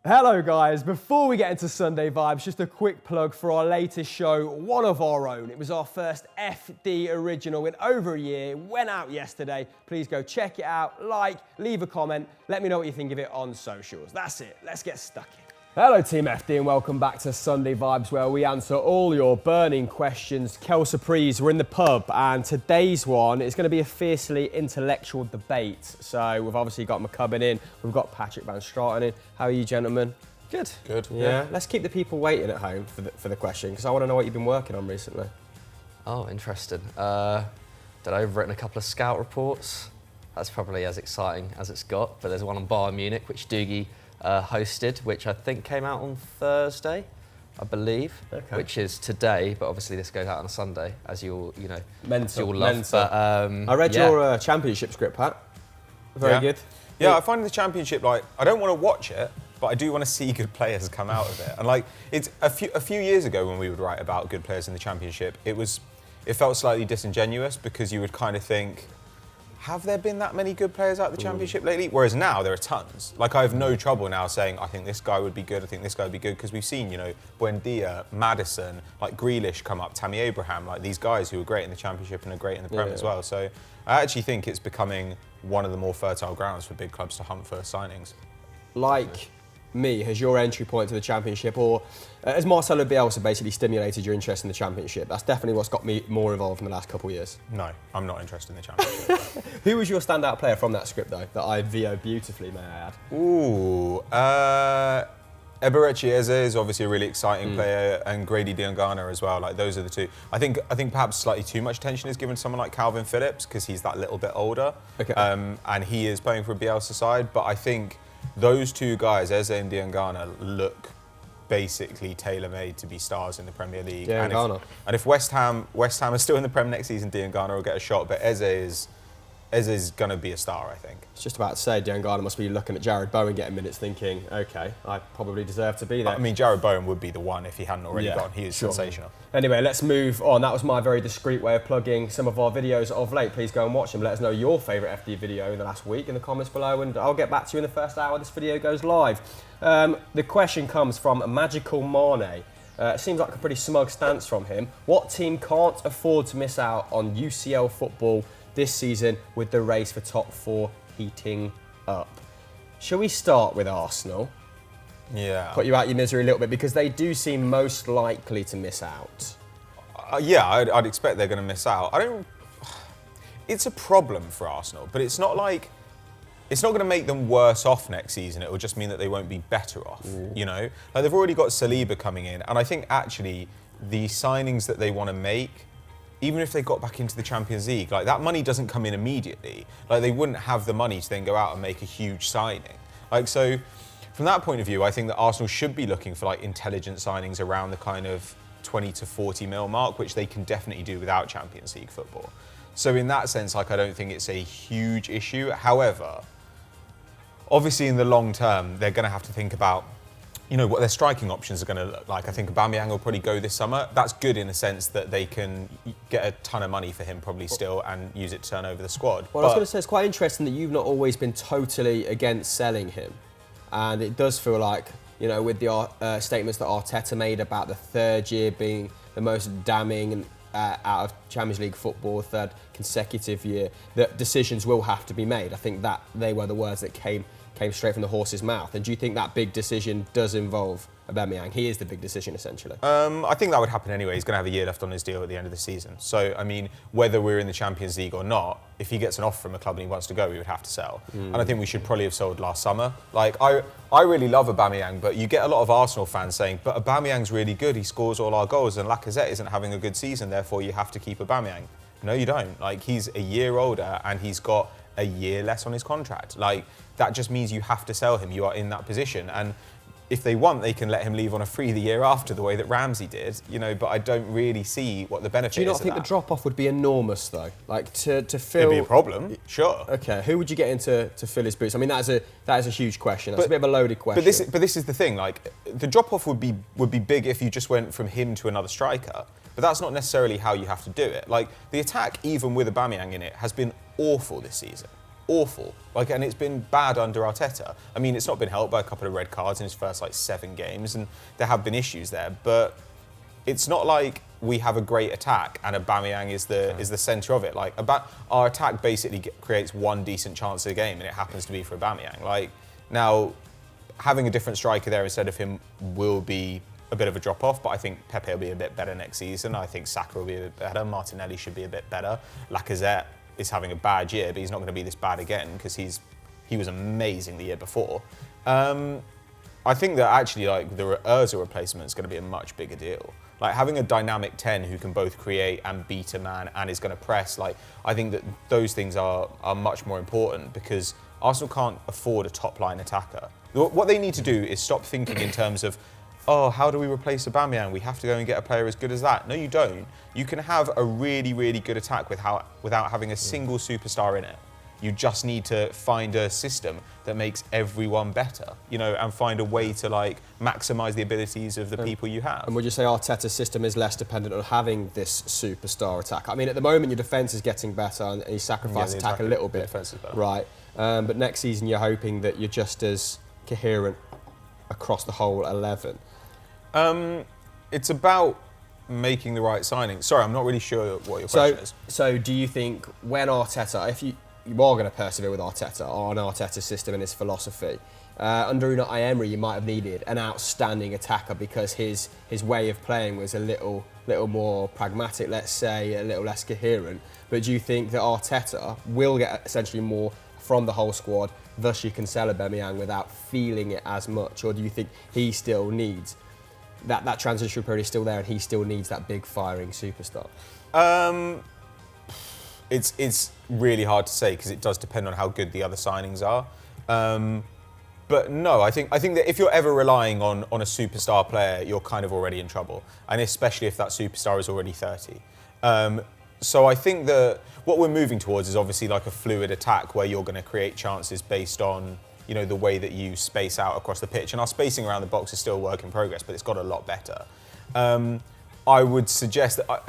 Hello guys, before we get into Sunday Vibes, just a quick plug for our latest show, one of our own. It was our first FD original in over a year, went out yesterday. Please go check it out, leave a comment, let me know what you think of it on socials. That's it, let's get stuck in. Hello Team FD and welcome back to Sunday Vibes where we answer all your burning questions. Kel Surprise, we're in the pub and today's one is going to be a fiercely intellectual debate. So we've obviously got McCubbin in, we've got Patrick Van Straten in. How are you gentlemen? Good. Good. Yeah. Let's keep the people waiting at home for the question because I want to know what you've been working on recently. Oh, interesting. I've written a couple of scout reports. That's probably as exciting as it's got, but there's one on Bayern Munich which Doogie hosted, which I think came out on Thursday, I believe, which is today, but obviously this goes out on a Sunday, as you'll love. Mental. But, I read your championship script, Pat. Very good. Yeah, I find the championship, I don't want to watch it, but I do want to see good players come out of it. And it's a few years ago when we would write about good players in the championship, it felt slightly disingenuous because you would kind of think, have there been that many good players out of the championship lately? Whereas now there are tons. I have no trouble now saying, I think this guy would be good, I think this guy would be good, because we've seen, Buendia, Maddison, Grealish come up, Tammy Abraham, these guys who are great in the championship and are great in the Prem as well. So I actually think it's becoming one of the more fertile grounds for big clubs to hunt for signings. Like me, has your entry point to the championship, or has Marcelo Bielsa basically stimulated your interest in the championship? That's definitely what's got me more involved in the last couple of years. No, I'm not interested in the championship. Who was your standout player from that script, though, that I VO beautifully, may I add? Ooh, Eberechi Eze is obviously a really exciting player, and Grady Diangana as well. Those are the two. I think perhaps slightly too much attention is given to someone like Calvin Phillips because he's that little bit older, and he is playing for a Bielsa side. But I think those two guys, Eze and Diangana, look basically tailor-made to be stars in the Premier League. And if West Ham are still in the Prem next season, Diangana will get a shot. But Eze is going to be a star, I think. I was just about to say, Diangana must be looking at Jared Bowen getting minutes thinking, OK, I probably deserve to be there. I mean, Jared Bowen would be the one if he hadn't already gone. He is sensational. Anyway, let's move on. That was my very discreet way of plugging some of our videos of late. Please go and watch them. Let us know your favourite FD video in the last week in the comments below, and I'll get back to you in the first hour this video goes live. The question comes from Magical Mane. Seems like a pretty smug stance from him. What team can't afford to miss out on UCL football this season with the race for top 4 heating up? Shall we start with Arsenal? Yeah. Put you out your misery a little bit because they do seem most likely to miss out. I'd expect they're going to miss out. It's a problem for Arsenal, but it's not going to make them worse off next season. It will just mean that they won't be better off. They've already got Saliba coming in, and I think actually the signings that they want to make, even if they got back into the Champions League, that money doesn't come in immediately. They wouldn't have the money to then go out and make a huge signing. So from that point of view, I think that Arsenal should be looking for intelligent signings around the kind of 20 to 40 mil mark, which they can definitely do without Champions League football. So in that sense, I don't think it's a huge issue. However, obviously in the long term, they're going to have to think about what their striking options are going to look like. I think Aubameyang will probably go this summer. That's good in the sense that they can get a ton of money for him probably still and use it to turn over the squad. Well, I was going to say, it's quite interesting that you've not always been totally against selling him. And it does feel like, with the statements that Arteta made about the third year being the most damning out of Champions League football, third consecutive year, that decisions will have to be made. I think that they were the words that came straight from the horse's mouth. And do you think that big decision does involve Aubameyang? He is the big decision, essentially. I think that would happen anyway. He's going to have a year left on his deal at the end of the season. So, I mean, whether we're in the Champions League or not, if he gets an offer from a club and he wants to go, we would have to sell. And I think we should probably have sold last summer. I really love Aubameyang, but you get a lot of Arsenal fans saying, but Aubameyang's really good, he scores all our goals, and Lacazette isn't having a good season, therefore you have to keep Aubameyang. No, you don't. He's a year older and he's got a year less on his contract. That just means you have to sell him. You are in that position. And if they want, they can let him leave on a free the year after, the way that Ramsey did, but I don't really see what the benefit is. Do you not think the drop-off would be enormous, though? To fill... It'd be a problem, sure. OK, who would you get in to fill his boots? I mean, that is a huge question. That's a bit of a loaded question. But this is the thing, the drop-off would be big if you just went from him to another striker. But that's not necessarily how you have to do it. The attack, even with Aubameyang in it, has been awful this season. awful. Like, and it's been bad under Arteta. I mean, it's not been helped by a couple of red cards in his first 7 games, and there have been issues there. But it's not like we have a great attack and Aubameyang is the centre of it. Like, our attack basically creates one decent chance a game, and it happens to be for Aubameyang. Like, now, having a different striker there instead of him will be a bit of a drop off, but I think Pepe will be a bit better next season. I think Saka will be a bit better. Martinelli should be a bit better. Lacazette is having a bad year, but he's not going to be this bad again because he was amazing the year before. I think that actually, like, the Ozil replacement is going to be a much bigger deal. Like, having a dynamic 10 who can both create and beat a man and is going to press, like, I think that those things are much more important because Arsenal can't afford a top-line attacker. What they need to do is stop thinking in terms of, oh, how do we replace Aubameyang? We have to go and get a player as good as that. No, you don't. You can have a really, really good attack without having a single superstar in it. You just need to find a system that makes everyone better, you know, and find a way to, like, maximise the abilities of the people you have. And would you say Arteta's system is less dependent on having this superstar attack? I mean, at the moment, your defence is getting better and you sacrifice attack a little bit. Defence is better. Right. But next season, you're hoping that you're just as coherent across the whole 11. It's about making the right signing. Sorry, I'm not really sure what your question is. So do you think when Arteta, if you are going to persevere with Arteta on Arteta's system and his philosophy, under Unai Emery you might have needed an outstanding attacker because his way of playing was a little more pragmatic, let's say, a little less coherent. But do you think that Arteta will get essentially more from the whole squad, thus you can sell Aubameyang without feeling it as much? Or do you think he still needs that transition period is still there and he still needs that big firing superstar? It's really hard to say because it does depend on how good the other signings are. But no, I think that if you're ever relying on a superstar player, you're kind of already in trouble, and especially if that superstar is already 30. So I think that what we're moving towards is obviously like a fluid attack where you're going to create chances based on, you know, the way that you space out across the pitch. And our spacing around the box is still a work in progress, but it's got a lot better. I would suggest that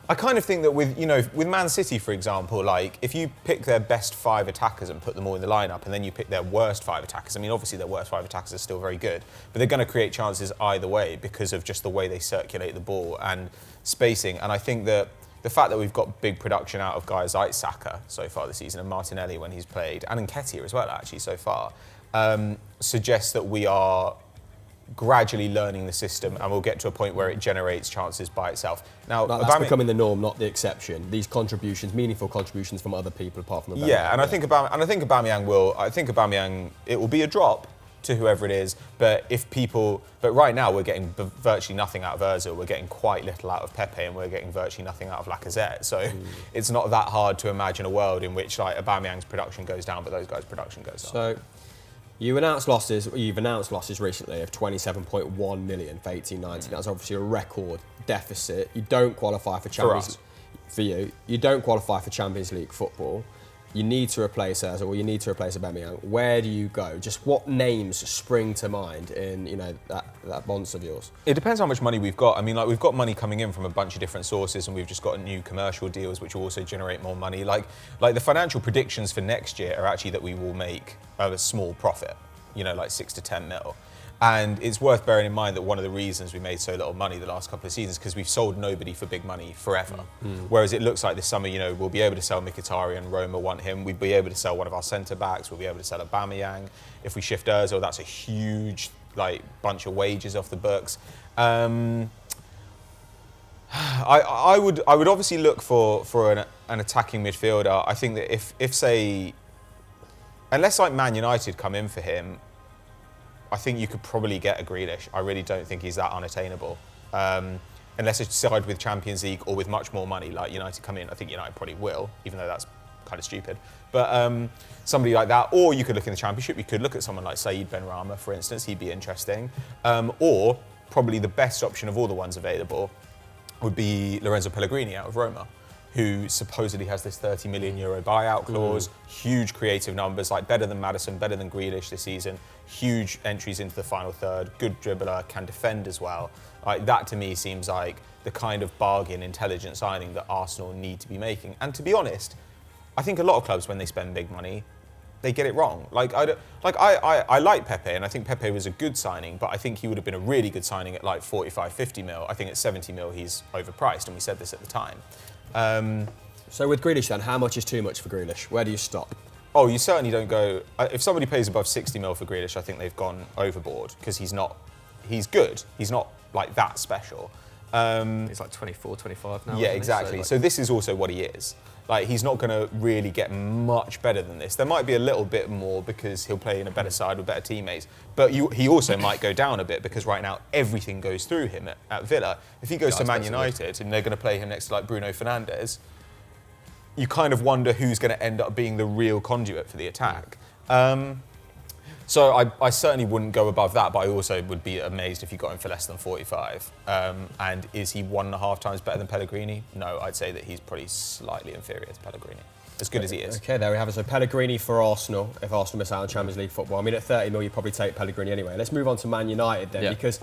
I kind of think that with Man City, for example, like if you pick their best 5 attackers and put them all in the lineup, and then you pick their worst 5 attackers. I mean, obviously their worst 5 attackers are still very good, but they're going to create chances either way because of just the way they circulate the ball and spacing. And I think that the fact that we've got big production out of guys like Saka so far this season and Martinelli when he's played, and Nketiah as well actually so far, suggests that we are gradually learning the system and we'll get to a point where it generates chances by itself. Now, that's becoming the norm, not the exception. These contributions, meaningful contributions from other people apart from Aubameyang. Yeah, and I think Aubameyang it will be a drop to whoever it is, but right now we're getting virtually nothing out of Ozil, we're getting quite little out of Pepe, and we're getting virtually nothing out of Lacazette. So it's not that hard to imagine a world in which like Aubameyang's production goes down, but those guys' production goes up. So you've announced losses recently of 27.1 million for 18-19. That's obviously a record deficit. You don't qualify for Champions League. You don't qualify for Champions League football. You need to replace Ozil, or you need to replace Aubameyang. Where do you go? Just what names spring to mind in that bonds of yours? It depends how much money we've got. I mean, like we've got money coming in from a bunch of different sources, and we've just got new commercial deals which will also generate more money. Like the financial predictions for next year are actually that we will make a small profit, like 6 to 10 mil. And it's worth bearing in mind that one of the reasons we made so little money the last couple of seasons is because we've sold nobody for big money forever. Whereas it looks like this summer, we'll be able to sell Mkhitaryan, Roma want him. We'll be able to sell one of our centre-backs. We'll be able to sell Aubameyang. If we shift Ozil, that's a huge bunch of wages off the books. I would obviously look for an attacking midfielder. I think that if say, unless Man United come in for him, I think you could probably get a Grealish. I really don't think he's that unattainable. Unless it's side with Champions League or with much more money, like United come in. I think United probably will, even though that's kind of stupid. But somebody like that, or you could look in the Championship. You could look at someone like Saïd Benrahma, for instance. He'd be interesting. Or probably the best option of all the ones available would be Lorenzo Pellegrini out of Roma, who supposedly has this €30 million buyout clause, huge creative numbers, better than Maddison, better than Grealish this season, huge entries into the final third, good dribbler, can defend as well. That to me seems like the kind of bargain, intelligent signing that Arsenal need to be making. And to be honest, I think a lot of clubs, when they spend big money, they get it wrong. I like Pepe, and I think Pepe was a good signing, but I think he would have been a really good signing at like 45, 50 mil. I think at 70 mil he's overpriced, and we said this at the time. So with Grealish then, how much is too much for Grealish? Where do you stop? Oh, you certainly don't go. If somebody pays above 60 mil for Grealish, I think they've gone overboard because he's good. He's not like that special. He's like 24, 25 now. Yeah, exactly. So this is also what he is. Like, he's not going to really get much better than this. There might be a little bit more because he'll play in a better side with better teammates. But he also might go down a bit because right now everything goes through him at Villa. If he goes to Man United and they're going to play him next to like Bruno Fernandes, you kind of wonder who's going to end up being the real conduit for the attack. So I certainly wouldn't go above that, but I also would be amazed if you got him for less than 45. And is he 1.5 times better than Pellegrini? No, I'd say that he's probably slightly inferior to Pellegrini, as good as he is. Okay, there we have it. So Pellegrini for Arsenal, if Arsenal miss out on Champions League football. I mean, at 30 mil, you'd probably take Pellegrini anyway. Let's move on to Man United then, because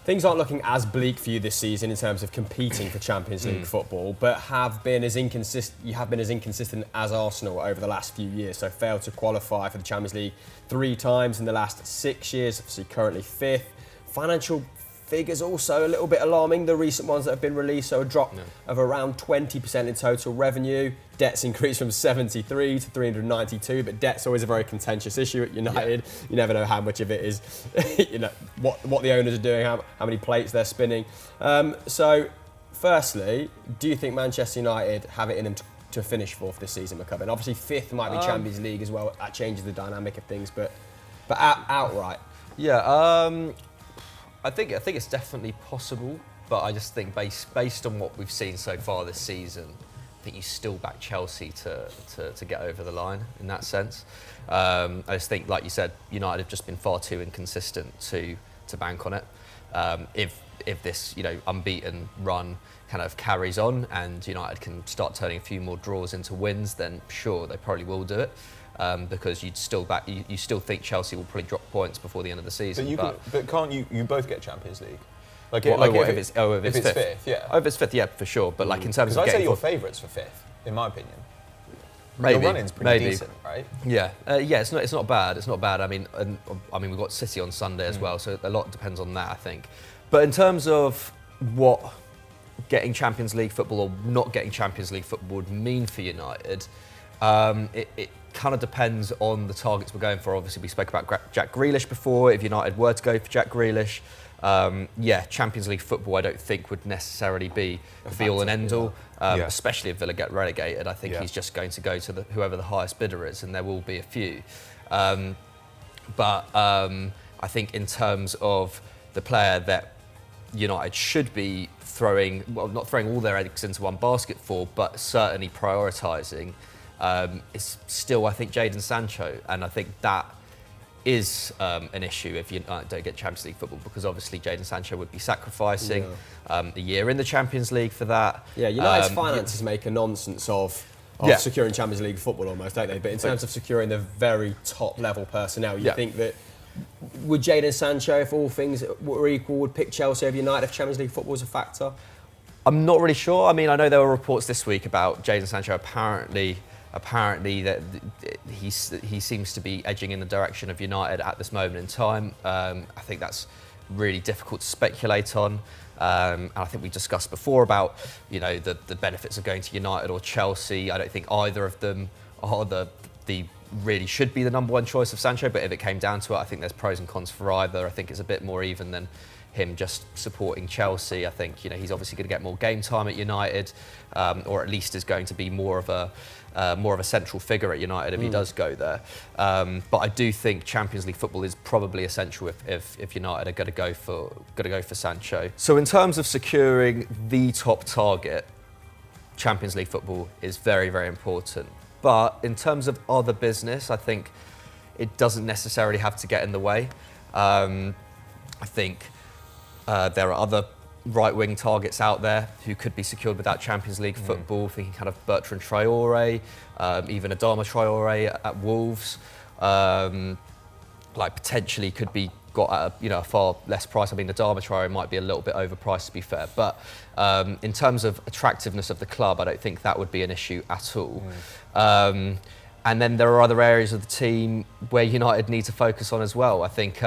things aren't looking as bleak for you this season in terms of competing for Champions League football, but you have been as inconsistent as Arsenal over the last few years. So failed to qualify for the Champions League 3 times in the last 6 years, obviously currently 5th. Financial figures also a little bit alarming, the recent ones that have been released, so a drop of around 20% in total revenue. Debts increased from 73 to 392, but debt's always a very contentious issue at United. You never know how much of it is, what the owners are doing, how many plates they're spinning. So, firstly, do you think Manchester United have it in them to finish 4th this season, McCubbin? Obviously, 5th might be Champions League as well. That changes the dynamic of things, but outright. Yeah, I think it's definitely possible, but I just think based on what we've seen so far this season, I think you still back Chelsea to get over the line in that sense. I just think, like you said, United have just been far too inconsistent to bank on it. If this unbeaten run kind of carries on and United can start turning a few more draws into wins, then sure, they probably will do it. Because you still think Chelsea will probably drop points before the end of the season. But can't you both get Champions League? If it's 5th? Yeah. Oh, if it's 5th, yeah, for sure. But like in terms of I'd say getting your favourites for 5th, in my opinion. Maybe. Your running's pretty decent, right? Yeah, it's not bad. It's not bad. I mean, we've got City on Sunday as well, so a lot depends on that, I think. But in terms of what getting Champions League football or not getting Champions League football would mean for United, it kind of depends on the targets we're going for. Obviously, we spoke about Jack Grealish before. If United were to go for Jack Grealish, Champions League football I don't think would necessarily be the be-all and end-all, especially if Villa get relegated. I think he's just going to go to whoever the highest bidder is, and there will be a few. But I think in terms of the player that United should be not throwing all their eggs into one basket for, but certainly prioritising, is still, I think, Jadon Sancho. And I think that is an issue if you don't get Champions League football, because obviously Jadon Sancho would be sacrificing a year in the Champions League for that. Yeah, United's finances make a nonsense of securing Champions League football almost, don't they? But in terms of securing the very top level personnel, you think that would Jadon Sancho, if all things were equal, would pick Chelsea over United if Champions League football was a factor? I'm not really sure. I mean, I know there were reports this week about Jadon Sancho apparently that he seems to be edging in the direction of United at this moment in time. I think that's really difficult to speculate on. And I think we discussed before about the benefits of going to United or Chelsea. I don't think either of them are the really should be the number one choice of Sancho, but if it came down to it, I think there's pros and cons for either. I think it's a bit more even than him just supporting Chelsea. I think he's obviously going to get more game time at United, or at least is going to be more of a central figure at United if he does go there. But I do think Champions League football is probably essential if United are going to go for Sancho. So in terms of securing the top target, Champions League football is very, very important. But in terms of other business, I think it doesn't necessarily have to get in the way. I think there are other right-wing targets out there who could be secured without Champions League football, thinking kind of Bertrand Traore, even Adama Traore at Wolves, potentially could be got at a far less price. I mean, Adama Traore might be a little bit overpriced, to be fair, but in terms of attractiveness of the club, I don't think that would be an issue at all. And then there are other areas of the team where United need to focus on as well. I think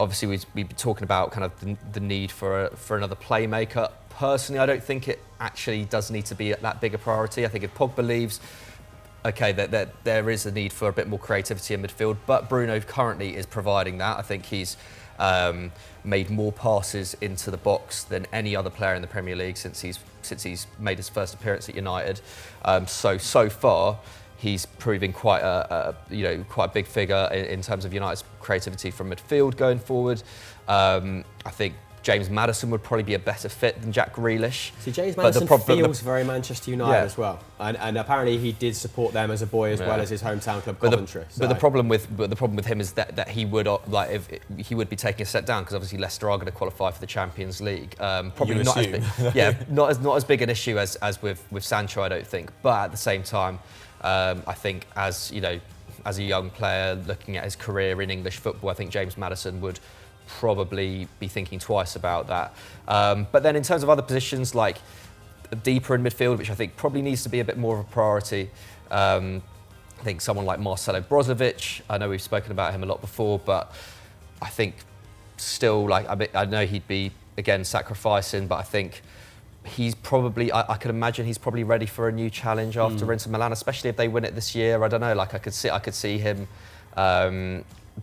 obviously we've been talking about kind of the need for another playmaker. Personally, I don't think it actually does need to be that big a priority. I think if Pogba leaves, okay, that there is a need for a bit more creativity in midfield, but Bruno currently is providing that. I think he's made more passes into the box than any other player in the Premier League since he's made his first appearance at United. So far, he's proving quite a big figure in terms of United's creativity from midfield going forward. I think James Maddison would probably be a better fit than Jack Grealish. See, James Maddison feels very Manchester United as well, and apparently he did support them as a boy as well as his hometown club Coventry. But the problem with him is that he would he would be taking a step down because obviously Leicester are going to qualify for the Champions League. Probably not as big, not as big an issue as with Sancho, I don't think. But at the same time, I think as a young player looking at his career in English football, I think James Maddison would probably be thinking twice about that. But then in terms of other positions like deeper in midfield, which I think probably needs to be a bit more of a priority, I think someone like Marcelo Brozovic, I know we've spoken about him a lot before, but I think still, I know he'd be, again, sacrificing, but I think he's probably, I could imagine he's probably ready for a new challenge after Inter Milan, especially if they win it this year. I don't know, I could see him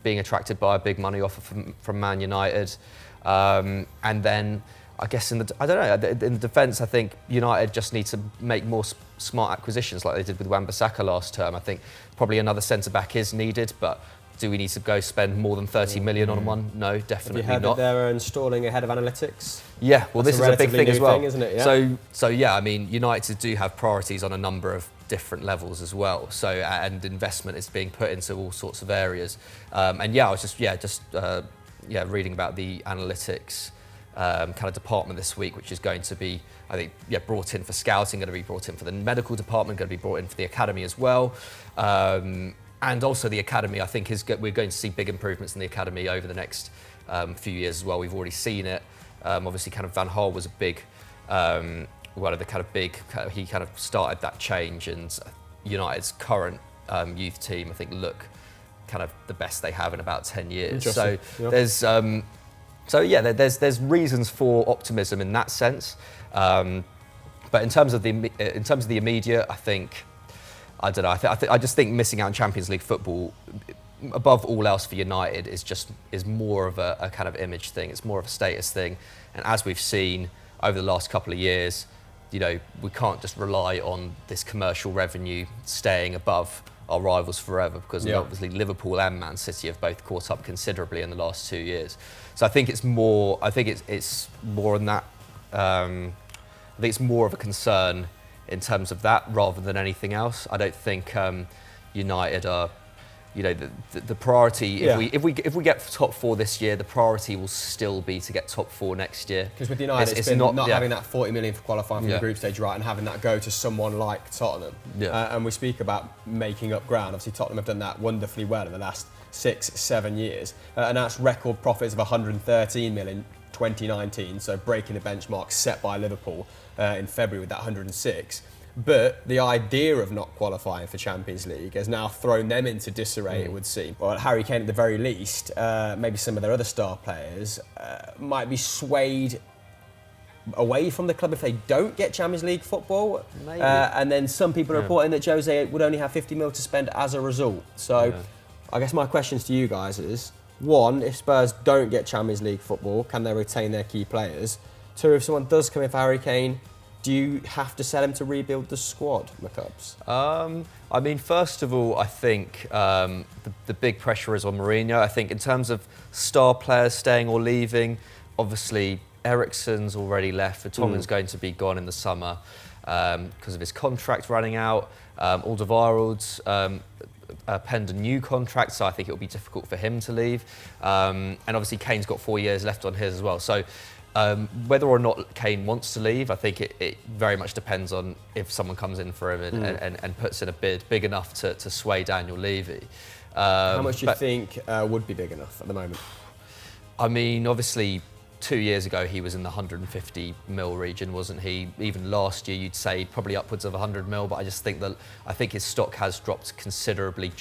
being attracted by a big money offer from Man United. And then I guess in the defence, I think United just need to make more smart acquisitions like they did with Wan-Bissaka last term. I think probably another centre-back is needed, but do we need to go spend more than 30 million on one? No, definitely not. Have you heard that they're installing a head of analytics? Yeah, well, this is a big thing as well. Isn't it? Yeah. So yeah, I mean, United do have priorities on a number of different levels as well. So and investment is being put into all sorts of areas. And yeah, I was just reading about the analytics kind of department this week, which is going to be, I think, brought in for scouting, going to be brought in for the medical department, going to be brought in for the academy as well. And also the academy, I think, we're going to see big improvements in the academy over the next few years as well. We've already seen it. Obviously, kind of Van Gaal was a big, he kind of started that change, and United's current youth team, I think, look kind of the best they have in about 10 years. So there's reasons for optimism in that sense. But in terms of the immediate, I think, I don't know. I just think missing out on Champions League football, above all else for United, is more of a kind of image thing. It's more of a status thing. And as we've seen over the last couple of years, we can't just rely on this commercial revenue staying above our rivals forever, because obviously Liverpool and Man City have both caught up considerably in the last 2 years. So I think it's more. I think it's more on that. I think it's more of a concern in terms of that rather than anything else. I don't think United are, the priority. If we get top four this year, the priority will still be to get top four next year. Because with United, it's been not having that 40 million for qualifying from the group stage, right, and having that go to someone like Tottenham. And we speak about making up ground. Obviously, Tottenham have done that wonderfully well in the last 6-7 years. Announced record profits of 113 million 2019, so breaking the benchmark set by Liverpool in February with that 106. But the idea of not qualifying for Champions League has now thrown them into disarray, it would seem. Well, Harry Kane at the very least, maybe some of their other star players, might be swayed away from the club if they don't get Champions League football. And then some people are reporting that Jose would only have 50 mil to spend as a result. So I guess my questions to you guys is, one, if Spurs don't get Champions League football, can they retain their key players? Two, if someone does come in for Harry Kane, do you have to sell him to rebuild the squad, McCubbs? I mean, first of all, I think the big pressure is on Mourinho. I think in terms of star players staying or leaving, obviously Eriksen's already left. Vertonghen's going to be gone in the summer because of his contract running out. Alderweireld's penned a new contract, so I think it'll be difficult for him to leave. And obviously Kane's got 4 years left on his as well. So whether or not Kane wants to leave, I think it very much depends on if someone comes in for him and puts in a bid big enough to sway Daniel Levy. How much do you think would be big enough at the moment? I mean, obviously, 2 years ago, he was in the 150 mil region, wasn't he? Even last year, you'd say probably upwards of 100 mil. But I just think his stock has dropped considerably,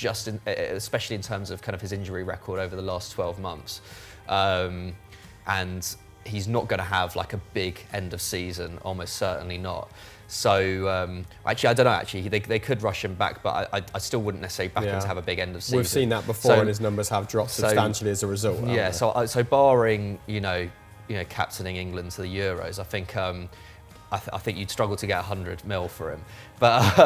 especially in terms of kind of his injury record over the last 12 months. And he's not going to have like a big end of season, almost certainly not. So actually, I don't know. Actually, they could rush him back, but I still wouldn't necessarily back him to have a big end of season. We've seen that before, and his numbers have dropped substantially as a result. Yeah. So barring captaining England to the Euros, I think I think you'd struggle to get 100 mil for him. But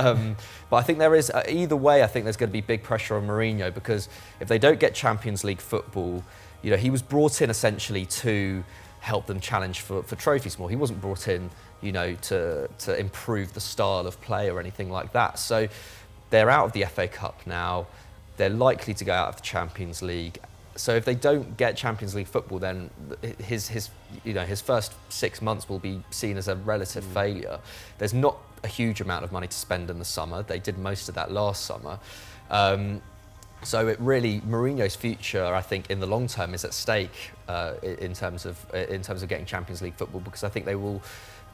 I think there is either way. I think there's going to be big pressure on Mourinho, because if they don't get Champions League football, he was brought in essentially to help them challenge for trophies more. He wasn't brought in, to improve the style of play or anything like that. So they're out of the FA Cup now. They're likely to go out of the Champions League. So if they don't get Champions League football, then his first 6 months will be seen as a relative failure. There's not a huge amount of money to spend in the summer. They did most of that last summer. So it really, Mourinho's future, I think, in the long term, is at stake in terms of getting Champions League football, because I think they will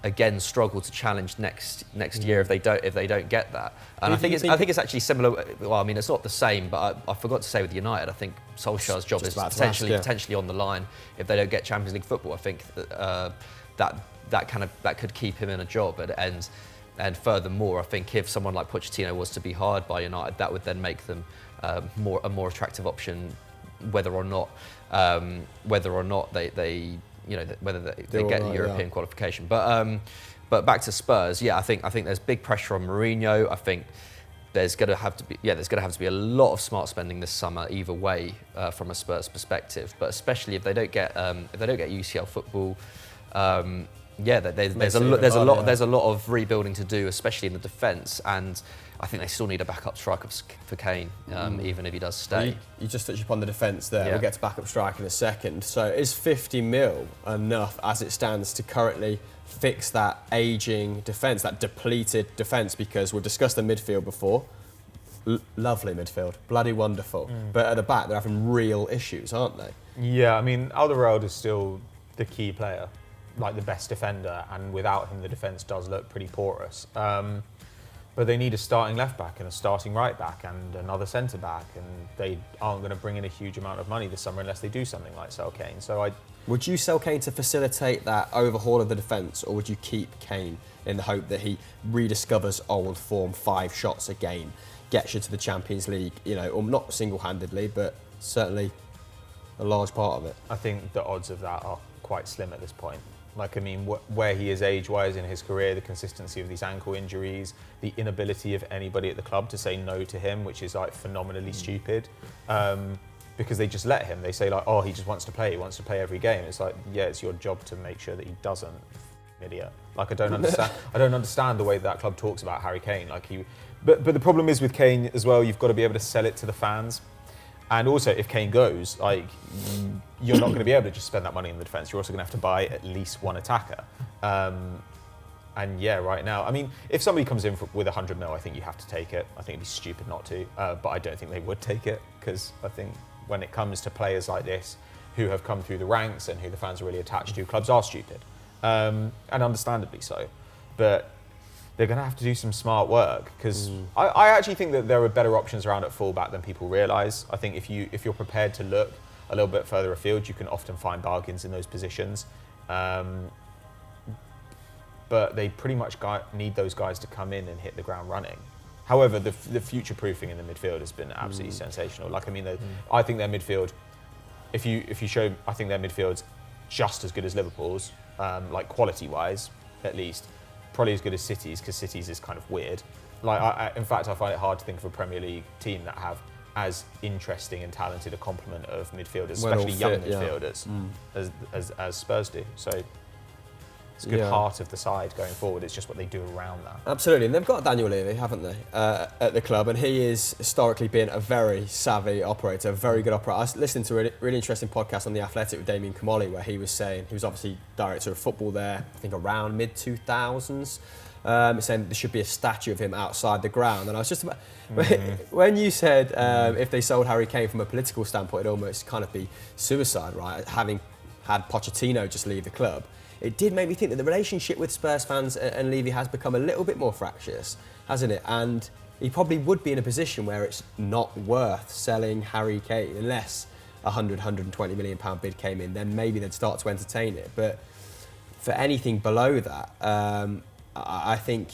again struggle to challenge next year if they don't get that. And I think it's actually similar. Well, I mean, it's not the same, but I forgot to say with United, I think Solskjaer's job is potentially on the line if they don't get Champions League football. I think that could keep him in a job, and furthermore, I think if someone like Pochettino was to be hired by United, that would then make them a more attractive option, whether or not they get the European qualification. But back to Spurs, I think there's big pressure on Mourinho. I think there's going to have to be a lot of smart spending this summer either way from a Spurs perspective. But especially if they don't get UCL football. There's a lot of rebuilding to do, especially in the defence, and I think they still need a backup striker for Kane, even if he does stay. You just touched upon the defence there. Yeah. We'll get to backup striker in a second. So is 50 mil enough as it stands to currently fix that ageing defence, that depleted defence? Because we've discussed the midfield before. Lovely midfield, bloody wonderful. But at the back, they're having real issues, aren't they? Yeah, I mean, Alderweireld is still the key player, like the best defender, and without him the defence does look pretty porous. But they need a starting left back and a starting right back and another centre back, and they aren't going to bring in a huge amount of money this summer unless they do something like sell Kane. So would you sell Kane to facilitate that overhaul of the defence, or would you keep Kane in the hope that he rediscovers old form, 5 shots a game, gets you to the Champions League, or not single-handedly, but certainly a large part of it? I think the odds of that are quite slim at this point. Like, I mean, where he is age-wise in his career, the consistency of these ankle injuries, the inability of anybody at the club to say no to him, which is like phenomenally stupid, because they just let him. They say like, oh, he just wants to play. He wants to play every game. It's like, yeah, it's your job to make sure that he doesn't. Idiot. Like, I don't understand. I don't understand the way that club talks about Harry Kane. But the problem is with Kane as well. You've got to be able to sell it to the fans. And also, if Kane goes, you're not going to be able to just spend that money in the defence. You're also going to have to buy at least one attacker. And yeah, right now, I mean, if somebody comes in with 100 mil, I think you have to take it. I think it'd be stupid not to. But I don't think they would take it, because I think when it comes to players like this who have come through the ranks and who the fans are really attached to, clubs are stupid. And understandably so. But they're going to have to do some smart work, because I actually think that there are better options around at fullback than people realise. I think if you're prepared to look a little bit further afield, you can often find bargains in those positions. But they pretty much need those guys to come in and hit the ground running. However, the future proofing in the midfield has been absolutely sensational. Like, I mean, I think their midfield, if you show, I think their midfield's just as good as Liverpool's, like quality-wise, at least. Probably as good as City's, because City's is kind of weird. Like, in fact, I find it hard to think of a Premier League team that have as interesting and talented a complement of midfielders, especially young midfielders, as Spurs do. So it's a good heart of the side going forward. It's just what they do around that. Absolutely, and they've got Daniel Levy, haven't they, at the club, and he is historically been a very savvy operator, a very good operator. I was listening to a really interesting podcast on The Athletic with Damien Comolli, where he was saying, he was obviously director of football there, I think around mid-2000s, saying there should be a statue of him outside the ground. And I was just about, when you said if they sold Harry Kane from a political standpoint, it'd almost kind of be suicide, right? Having had Pochettino just leave the club, it did make me think that the relationship with Spurs fans and Levy has become a little bit more fractious, hasn't it? And he probably would be in a position where it's not worth selling Harry Kane unless a 120 million pound bid came in. Then maybe they'd start to entertain it. But for anything below that, I think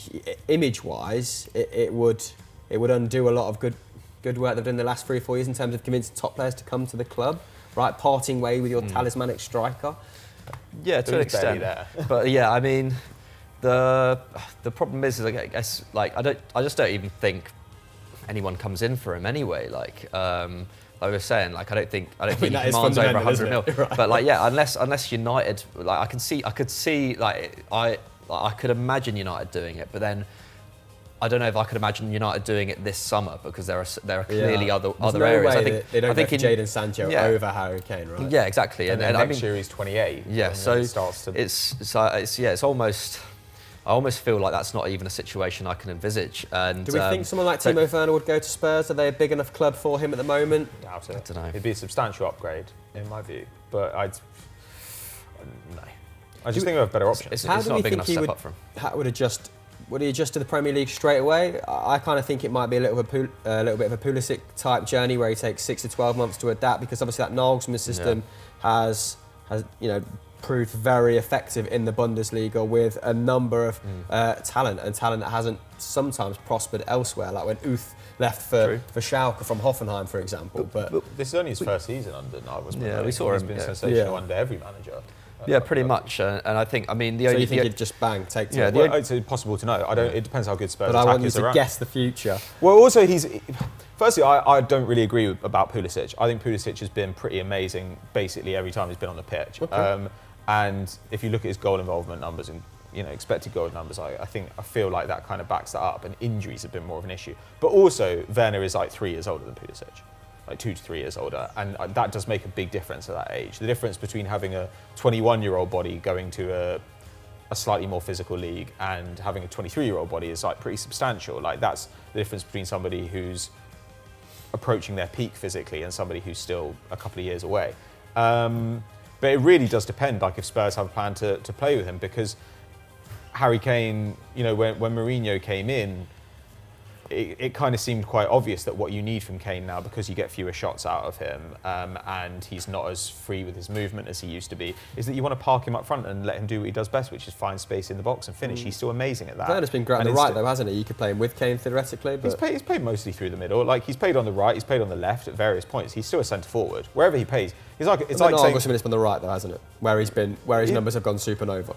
image-wise, it would undo a lot of good work they've done in the last 3 or 4 years in terms of convincing top players to come to the club, right? Parting way with your talismanic striker. Yeah, to an extent. But yeah, I mean, the problem is I guess, like, I just don't even think anyone comes in for him anyway. Like we were saying, like, I don't think he commands over 100 mil. Right. But like, yeah, unless United, like, I could see, like, I could imagine United doing it, but then I don't know if I could imagine United doing it this summer, because there are clearly other areas. I think they don't go for Jadon Sancho over Harry Kane, right? Yeah, exactly. And next year he's 28. Yeah, so it's almost. I almost feel like that's not even a situation I can envisage. And do we think someone like Timo Werner would go to Spurs? Are they a big enough club for him at the moment? Doubt it. I don't know. It'd be a substantial upgrade, in my view. But no. I just think we have better options. It's not a big enough step up for him. Would he adjust to the Premier League straight away? I kind of think it might be a little bit of a Pulisic type journey where he takes 6 to 12 months to adapt, because obviously that Nagelsmann system has proved very effective in the Bundesliga with a number of talent that hasn't sometimes prospered elsewhere, like when Uth left for Schalke from Hoffenheim, for example. But this is only his first season under Nagelsmann. Yeah, we saw him. He's been sensational under every manager. Yeah, pretty much. And I think, I mean, so you think he'd just take to well, it's impossible to know. It depends how good Spurs attack is. But I want you to around. guess the future. Well, also firstly, I don't really agree about Pulisic. I think Pulisic has been pretty amazing basically every time he's been on the pitch. Okay. And if you look at his goal involvement numbers and expected goal numbers, I feel like that kind of backs that up. And injuries have been more of an issue. But also, Werner is like 3 years older than Pulisic. Like 2 to 3 years older, and that does make a big difference at that age. The difference between having a 21-year-old body going to a slightly more physical league and having a 23-year-old body is like pretty substantial. Like, that's the difference between somebody who's approaching their peak physically and somebody who's still a couple of years away. But it really does depend, like, if Spurs have a plan to play with him, because Harry Kane, when Mourinho came in, it kind of seemed quite obvious that what you need from Kane now, because you get fewer shots out of him and he's not as free with his movement as he used to be, is that you want to park him up front and let him do what he does best, which is find space in the box and finish. He's still amazing at that. Werner's been great on the right, though, hasn't he? You could play him with Kane theoretically. But he's played mostly through the middle. Like, he's played on the right, he's played on the left at various points. He's still a centre forward wherever he plays. It's like saying, Nagelsmann on the right, though, hasn't it? Where his numbers have gone supernova.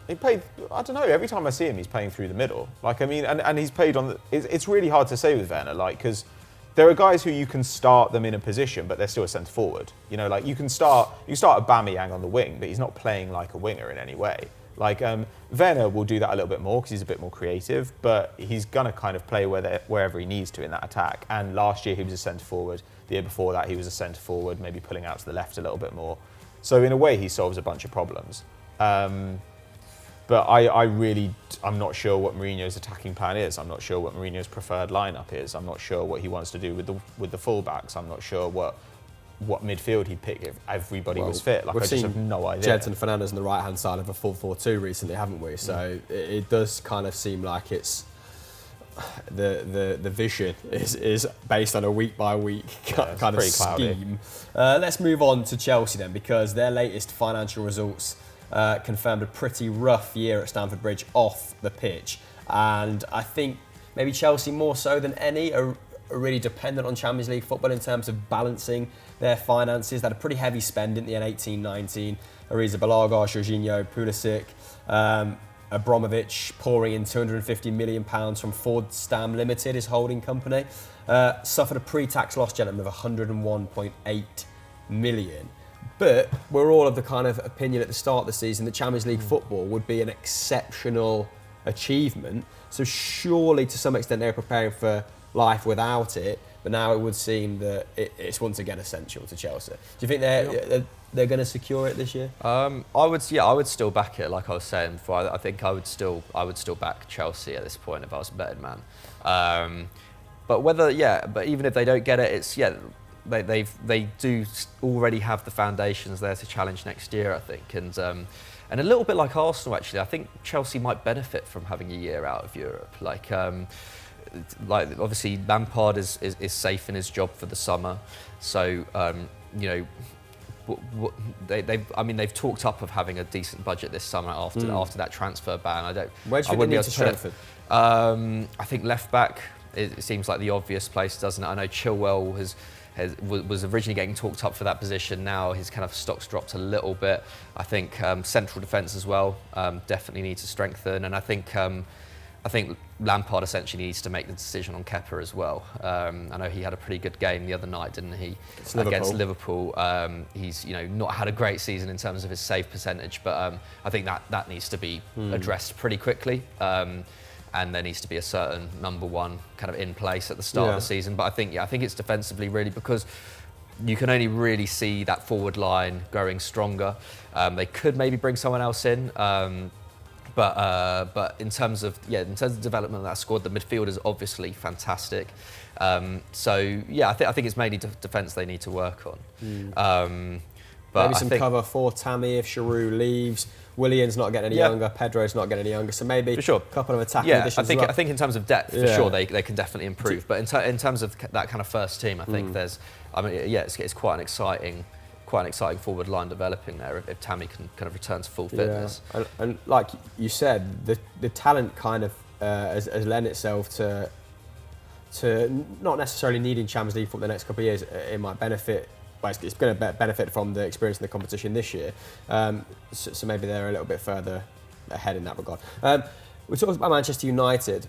He played, I don't know, every time I see him, he's playing through the middle. Like, I mean, and he's played on it's really hard to say with Werner, like, because there are guys who you can start them in a position, but they're still a centre forward. Like, you can start Aubameyang on the wing, but he's not playing like a winger in any way. Like, Werner will do that a little bit more because he's a bit more creative, but he's going to kind of play wherever he needs to in that attack. And last year he was a centre forward. The year before that he was a centre forward, maybe pulling out to the left a little bit more. So in a way he solves a bunch of problems. But I'm not sure what Mourinho's attacking plan is. I'm not sure what Mourinho's preferred lineup is. I'm not sure what he wants to do with the fullbacks. I'm not sure what midfield he'd pick if everybody was fit. Like, I just have no idea. Jedson Fernandes on the right-hand side of a 4-4-2 recently, haven't we? So it does kind of seem like it's the vision is based on a week-by-week kind of scheme. Let's move on to Chelsea then, because their latest financial results confirmed a pretty rough year at Stamford Bridge off the pitch, and I think maybe Chelsea more so than any are really dependent on Champions League football in terms of balancing their finances. They had a pretty heavy spend in the 18-19. Ariza Balaga, Jorginho, Pulisic, Abramovich pouring in £250 million from Fordstam Limited, his holding company, suffered a pre-tax loss, gentlemen, of 101.8 million. But we're all of the kind of opinion at the start of the season that Champions League football would be an exceptional achievement. So surely, to some extent, they're preparing for life without it. But now it would seem that it's once again essential to Chelsea. Do you think they're going to secure it this year? I would still back it. Like I was saying before, I think I would still back Chelsea at this point if I was a betting man. But even if they don't get it, they do already have the foundations there to challenge next year, I think, and a little bit like Arsenal actually. I think Chelsea might benefit from having a year out of Europe. Like obviously Lampard is safe in his job for the summer, so you know. They've talked up of having a decent budget this summer after that transfer ban. Where do you think they need to strengthen? I think left back. It seems like the obvious place, doesn't it? I know Chilwell was originally getting talked up for that position. Now his kind of stock's dropped a little bit. I think central defence as well definitely needs to strengthen, and I think Lampard essentially needs to make the decision on Kepa as well. I know he had a pretty good game the other night, didn't he? Against Liverpool. He's not had a great season in terms of his save percentage, but I think that needs to be addressed pretty quickly. And there needs to be a certain number one kind of in place at the start of the season. But I think it's defensively really, because you can only really see that forward line growing stronger. They could maybe bring someone else in. But in terms of development of that squad, the midfield is obviously fantastic. I think it's mainly defence they need to work on. But maybe some cover for Tammy if Giroud leaves. Willian's not getting any younger. Pedro's not getting any younger. So maybe a couple of attacking additions. I think in terms of depth, for sure, they can definitely improve. But in terms of that kind of first team, I think it's quite an exciting forward line developing there if Tammy can kind of return to full fitness. And like you said, the talent kind of has lent itself to not necessarily needing Champions League for the next couple of years. It might benefit. Well, it's going to benefit from the experience in the competition this year. So maybe they're a little bit further ahead in that regard. We talked about Manchester United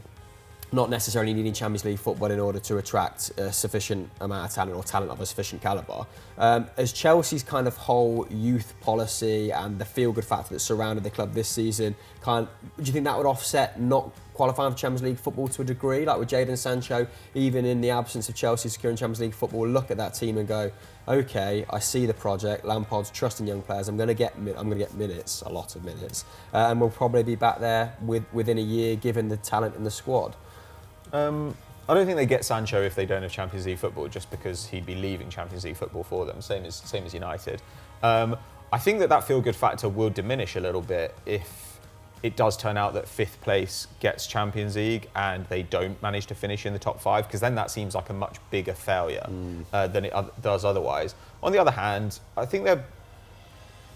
not necessarily needing Champions League football in order to attract a sufficient amount of talent or talent of a sufficient calibre. As Chelsea's kind of whole youth policy and the feel-good factor that surrounded the club this season, do you think that would offset not qualifying for Champions League football to a degree? Like with Jadon Sancho, even in the absence of Chelsea securing Champions League football, look at that team and go, okay, I see the project. Lampard's trusting young players. I'm going to get minutes, a lot of minutes, and we'll probably be back there within a year, given the talent in the squad. I don't think they get Sancho if they don't have Champions League football, just because he'd be leaving Champions League football for them, same as United. I think that feel-good factor will diminish a little bit if it does turn out that fifth place gets Champions League and they don't manage to finish in the top five, because then that seems like a much bigger failure than it does otherwise. On the other hand, I think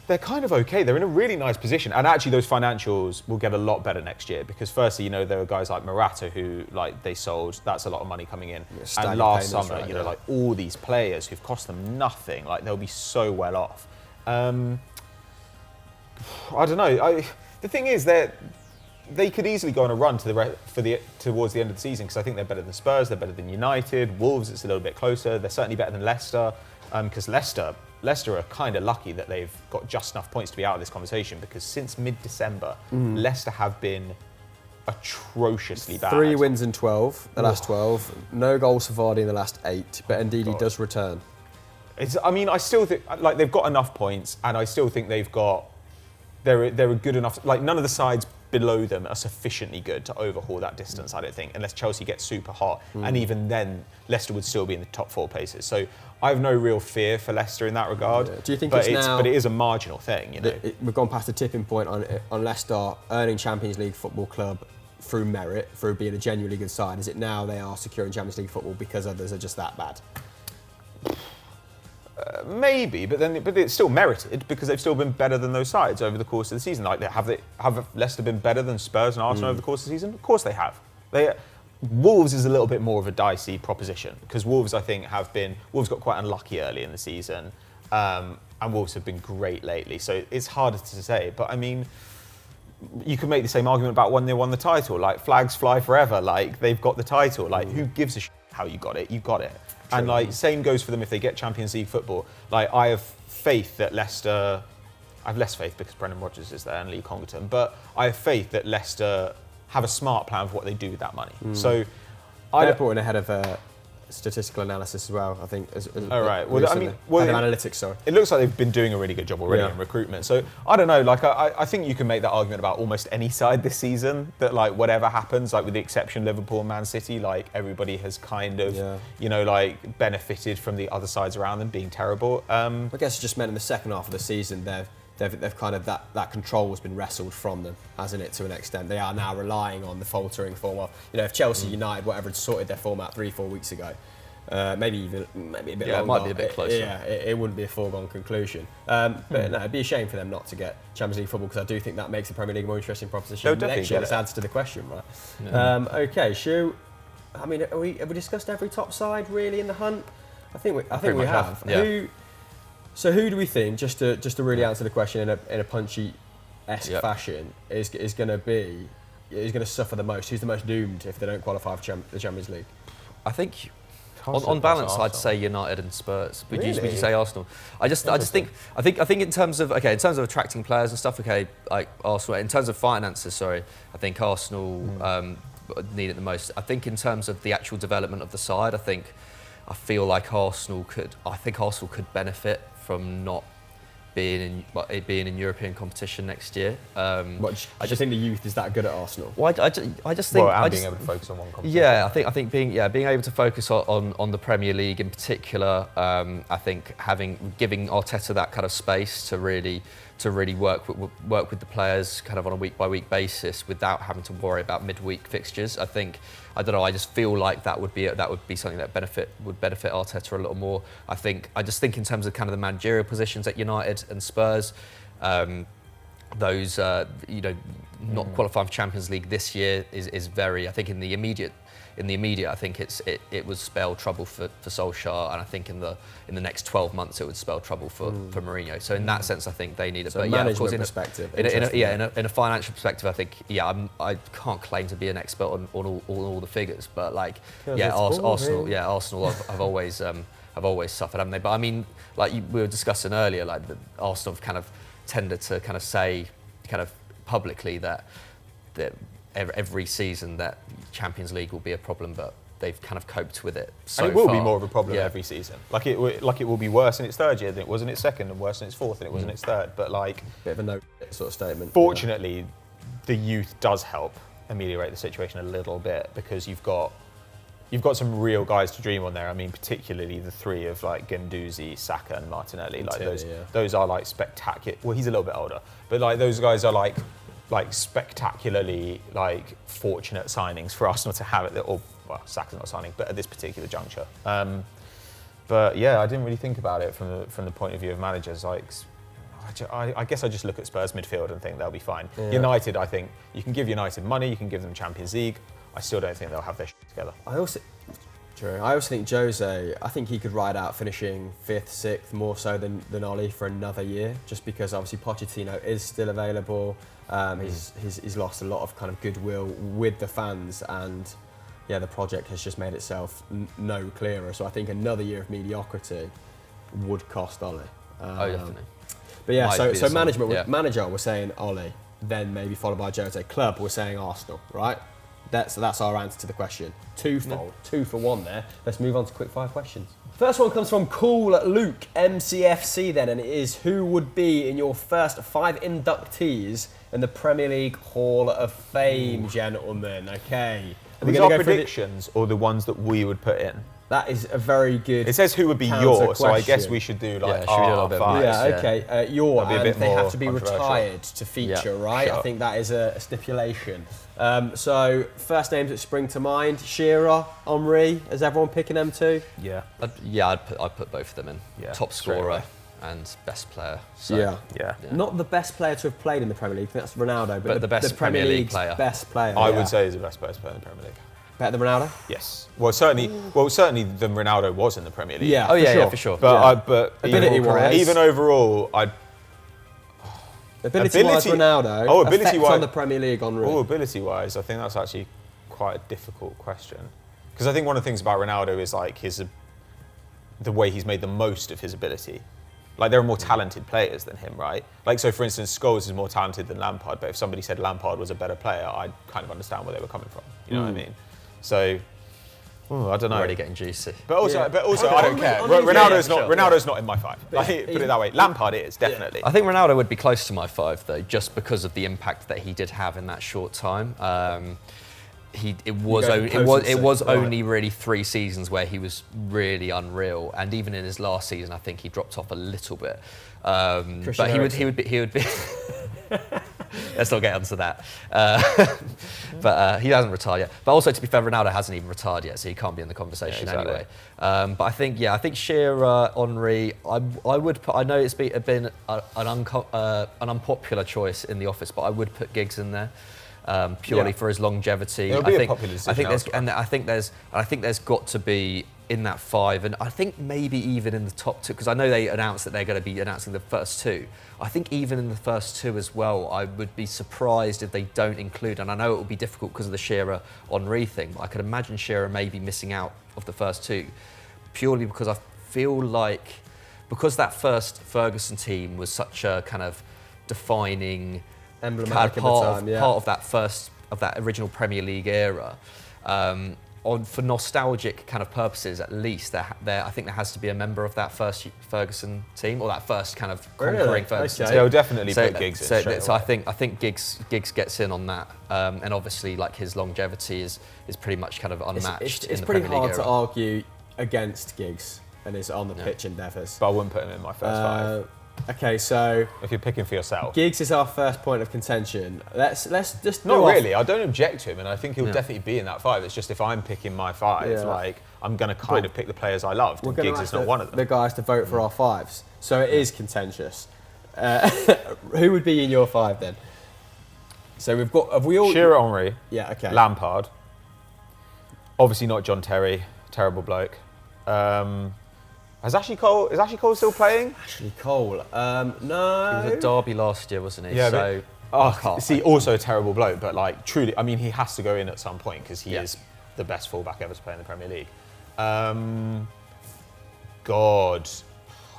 they're kind of okay. They're in a really nice position, and actually those financials will get a lot better next year, because firstly, there are guys like Morata who they sold. That's a lot of money coming in. And last summer, like all these players who've cost them nothing, like they'll be so well off. I don't know. The thing is that they could easily go on a run towards the end of the season, because I think they're better than Spurs, they're better than United. Wolves, it's a little bit closer. They're certainly better than Leicester, because Leicester are kind of lucky that they've got just enough points to be out of this conversation, because since mid-December, Leicester have been atrociously bad. 3 wins in 12, the last 12. No goals for Vardy in the last 8, but indeed he does return. I still think they've got enough points, and I still think they're a good enough. None of the sides below them are sufficiently good to overhaul that distance, I don't think, unless Chelsea gets super hot. And even then, Leicester would still be in the top 4 places. So I have no real fear for Leicester in that regard. Yeah. Do you think but it is a marginal thing, We've gone past the tipping point on Leicester earning Champions League Football Club through merit, through being a genuinely good side. Is it now they are securing Champions League football because others are just that bad? Maybe, but it's still merited, because they've still been better than those sides over the course of the season. Have Leicester been better than Spurs and Arsenal over the course of the season? Of course they have. Wolves is a little bit more of a dicey proposition, because Wolves, I think, Wolves got quite unlucky early in the season, and Wolves have been great lately. So it's harder to say. But you could make the same argument about when they won the title. Flags fly forever. They've got the title. Who gives a shit how you got it? You got it. True. And same goes for them if they get Champions League football. I have faith that Leicester. I have less faith because Brendan Rodgers is there and Lee Congerton, but I have faith that Leicester have a smart plan for what they do with that money. So they're brought in ahead of statistical analysis as well. I think. Oh right. Well, recently. Head of analytics. Sorry. It looks like they've been doing a really good job already in recruitment. So I don't know. Like I think you can make that argument about almost any side this season. That like whatever happens, like with the exception of Liverpool and Man City, like everybody has kind of like benefited from the other sides around them being terrible. I guess it just meant in the second half of the season they've kind of that control has been wrestled from them, hasn't it, to an extent. They are now relying on the faltering form of, if Chelsea, United, whatever, had sorted their form out 3-4 weeks ago, maybe a bit longer. It might be a bit closer. It wouldn't be a foregone conclusion. But no, it'd be a shame for them not to get Champions League football, because I do think that makes the Premier League a more interesting proposition next year. This adds to the question, right? Yeah. Okay, Shu, I mean, have we discussed every top side really in the hunt? I think we have. Yeah. So who do we think, just to really answer the question in a punchy-esque fashion, is going to suffer the most? Who's the most doomed if they don't qualify for the Champions League? I think on balance, I'd say United and Spurs. Would you say Arsenal? I just think in terms of attracting players and stuff, like Arsenal. In terms of finances, I think Arsenal need it the most. I think in terms of the actual development of the side, I feel like Arsenal could benefit from not being in European competition next year. I just think the youth is that good at Arsenal. Well, I just think being able to focus on one competition. Yeah, I think being able to focus on the Premier League in particular. I think giving Arteta that kind of space to really work with the players kind of on a week by week basis without having to worry about midweek fixtures. I don't know. I just feel like that would be something that would benefit Arteta a little more. I just think in terms of kind of the managerial positions at United and Spurs, those not qualifying for Champions League this year is very. I think in the immediate, I think it would spell trouble for Solskjaer, and I think in the next 12 months it would spell trouble for Mourinho. So in that sense, I think they need it. So but management of course, perspective. In a financial perspective, I think I can't claim to be an expert on all the figures, but Arsenal have always suffered, haven't they? But I mean, like we were discussing earlier, like Arsenal have kind of tended to kind of say kind of publicly that every season that Champions League will be a problem, but they've kind of coped with it so and it will far. be more of a problem every season. Like it will be worse in its third year than it was in its second, and worse in its fourth than it was in its third. But like, bit of a no sort of statement. Fortunately, the youth does help ameliorate the situation a little bit, because you've got some real guys to dream on there. I mean, particularly the three of like Guendouzi, Saka, and Martinelli. Like those are like spectacular. Well, he's a little bit older, but like those guys are like spectacularly like fortunate signings for Arsenal to have it. Or well, Saka's not signing, but at this particular juncture. But yeah, I didn't really think about it from the point of view of managers. Like, I guess I just look at Spurs midfield and think they'll be fine. Yeah. United, I think you can give United money, you can give them Champions League. I still don't think they'll have their shit together. I also think Jose, I think he could ride out finishing 5th, 6th, more so than Oli for another year, just because obviously Pochettino is still available. He's lost a lot of kind of goodwill with the fans, and the project has just made itself no clearer. So I think another year of mediocrity would cost Oli. Definitely. But yeah, so manager, we're saying Oli, then maybe followed by Jose. Club, we're saying Arsenal, right? That's our answer to the question. Twofold, 2 for 1 there. Let's move on to quick fire questions. First one comes from Cool Luke, MCFC then, and it is: who would be in your first 5 inductees in the Premier League Hall of Fame, gentlemen? Okay. Are these our predictions or the ones that we would put in? That is a very good. It says who would be yours, so I guess we should do like our 5. Yeah, okay. Your, and they have to be retired to feature, right? Sure. I think that is a stipulation. So first names that spring to mind: Shearer, Henry. Is everyone picking them too? Yeah. I'd put both of them in. Yeah. Top scorer and best player. So, yeah. Not the best player to have played in the Premier League. I think that's Ronaldo, but the best Premier League player. Best player. I would say he's the best player in the Premier League. Better than Ronaldo? Yes. Well, certainly than Ronaldo was in the Premier League. Yeah. For sure. But ability-wise, even overall, ability-wise, Ronaldo. Ability-wise on the Premier League, Henry. Ability-wise, I think that's actually quite a difficult question, because I think one of the things about Ronaldo is like the way he's made the most of his ability. Like, there are more talented players than him, right? Like, so for instance, Scholes is more talented than Lampard, but if somebody said Lampard was a better player, I'd kind of understand where they were coming from. You know what I mean? So Oh, I don't know. Already getting juicy. But also, Yeah. I don't care. Ronaldo's not in my 5. Yeah. Put it that way. Lampard is definitely. I think Ronaldo would be close to my 5 though, just because of the impact that he did have in that short time. It was only really 3 seasons where he was really unreal, and even in his last season, I think he dropped off a little bit. But he would be. Let's not get onto that. But he hasn't retired yet. But also, to be fair, Ronaldo hasn't even retired yet, so he can't be in the conversation anyway. But I think Shearer, Henry. I would put. I know it's been an unpopular choice in the office, but I would put Giggs in there. Purely for his longevity. It'll be a popular decision. I think there's got to be in that 5, and I think maybe even in the top 2, because I know they announced that they're going to be announcing the first 2. I think even in the first 2 as well, I would be surprised if they don't include, and I know it will be difficult because of the Shearer Henry thing, but I could imagine Shearer maybe missing out of the first 2, purely because I feel like, because that first Ferguson team was such a kind of defining emblematic part of that original Premier League era. For nostalgic kind of purposes, at least, I think there has to be a member of that first Ferguson team, or that first kind of conquering Ferguson team. They'll definitely put Giggs in. So I think Giggs gets in on that, and obviously like his longevity is pretty much kind of unmatched. It's pretty hard to argue against Giggs and his on the pitch endeavours. But I wouldn't put him in my first 5. Okay, so if you're picking for yourself, Giggs is our first point of contention. Let's just not really. I don't object to him, and I think he'll definitely be in that 5. It's just if I'm picking my 5, like I'm going to kind of pick the players I loved, and Giggs is not one of them. The guys to vote for our 5s, so it is contentious. Who would be in your 5 then? So have we all? Shearer, Henry. Yeah. Okay. Lampard. Obviously not John Terry. Terrible bloke. Is Ashley Cole still playing? Ashley Cole? No. He was at Derby last year, wasn't he? Yeah, so also a terrible bloke, but like truly, I mean, he has to go in at some point because he is the best fullback ever to play in the Premier League. God,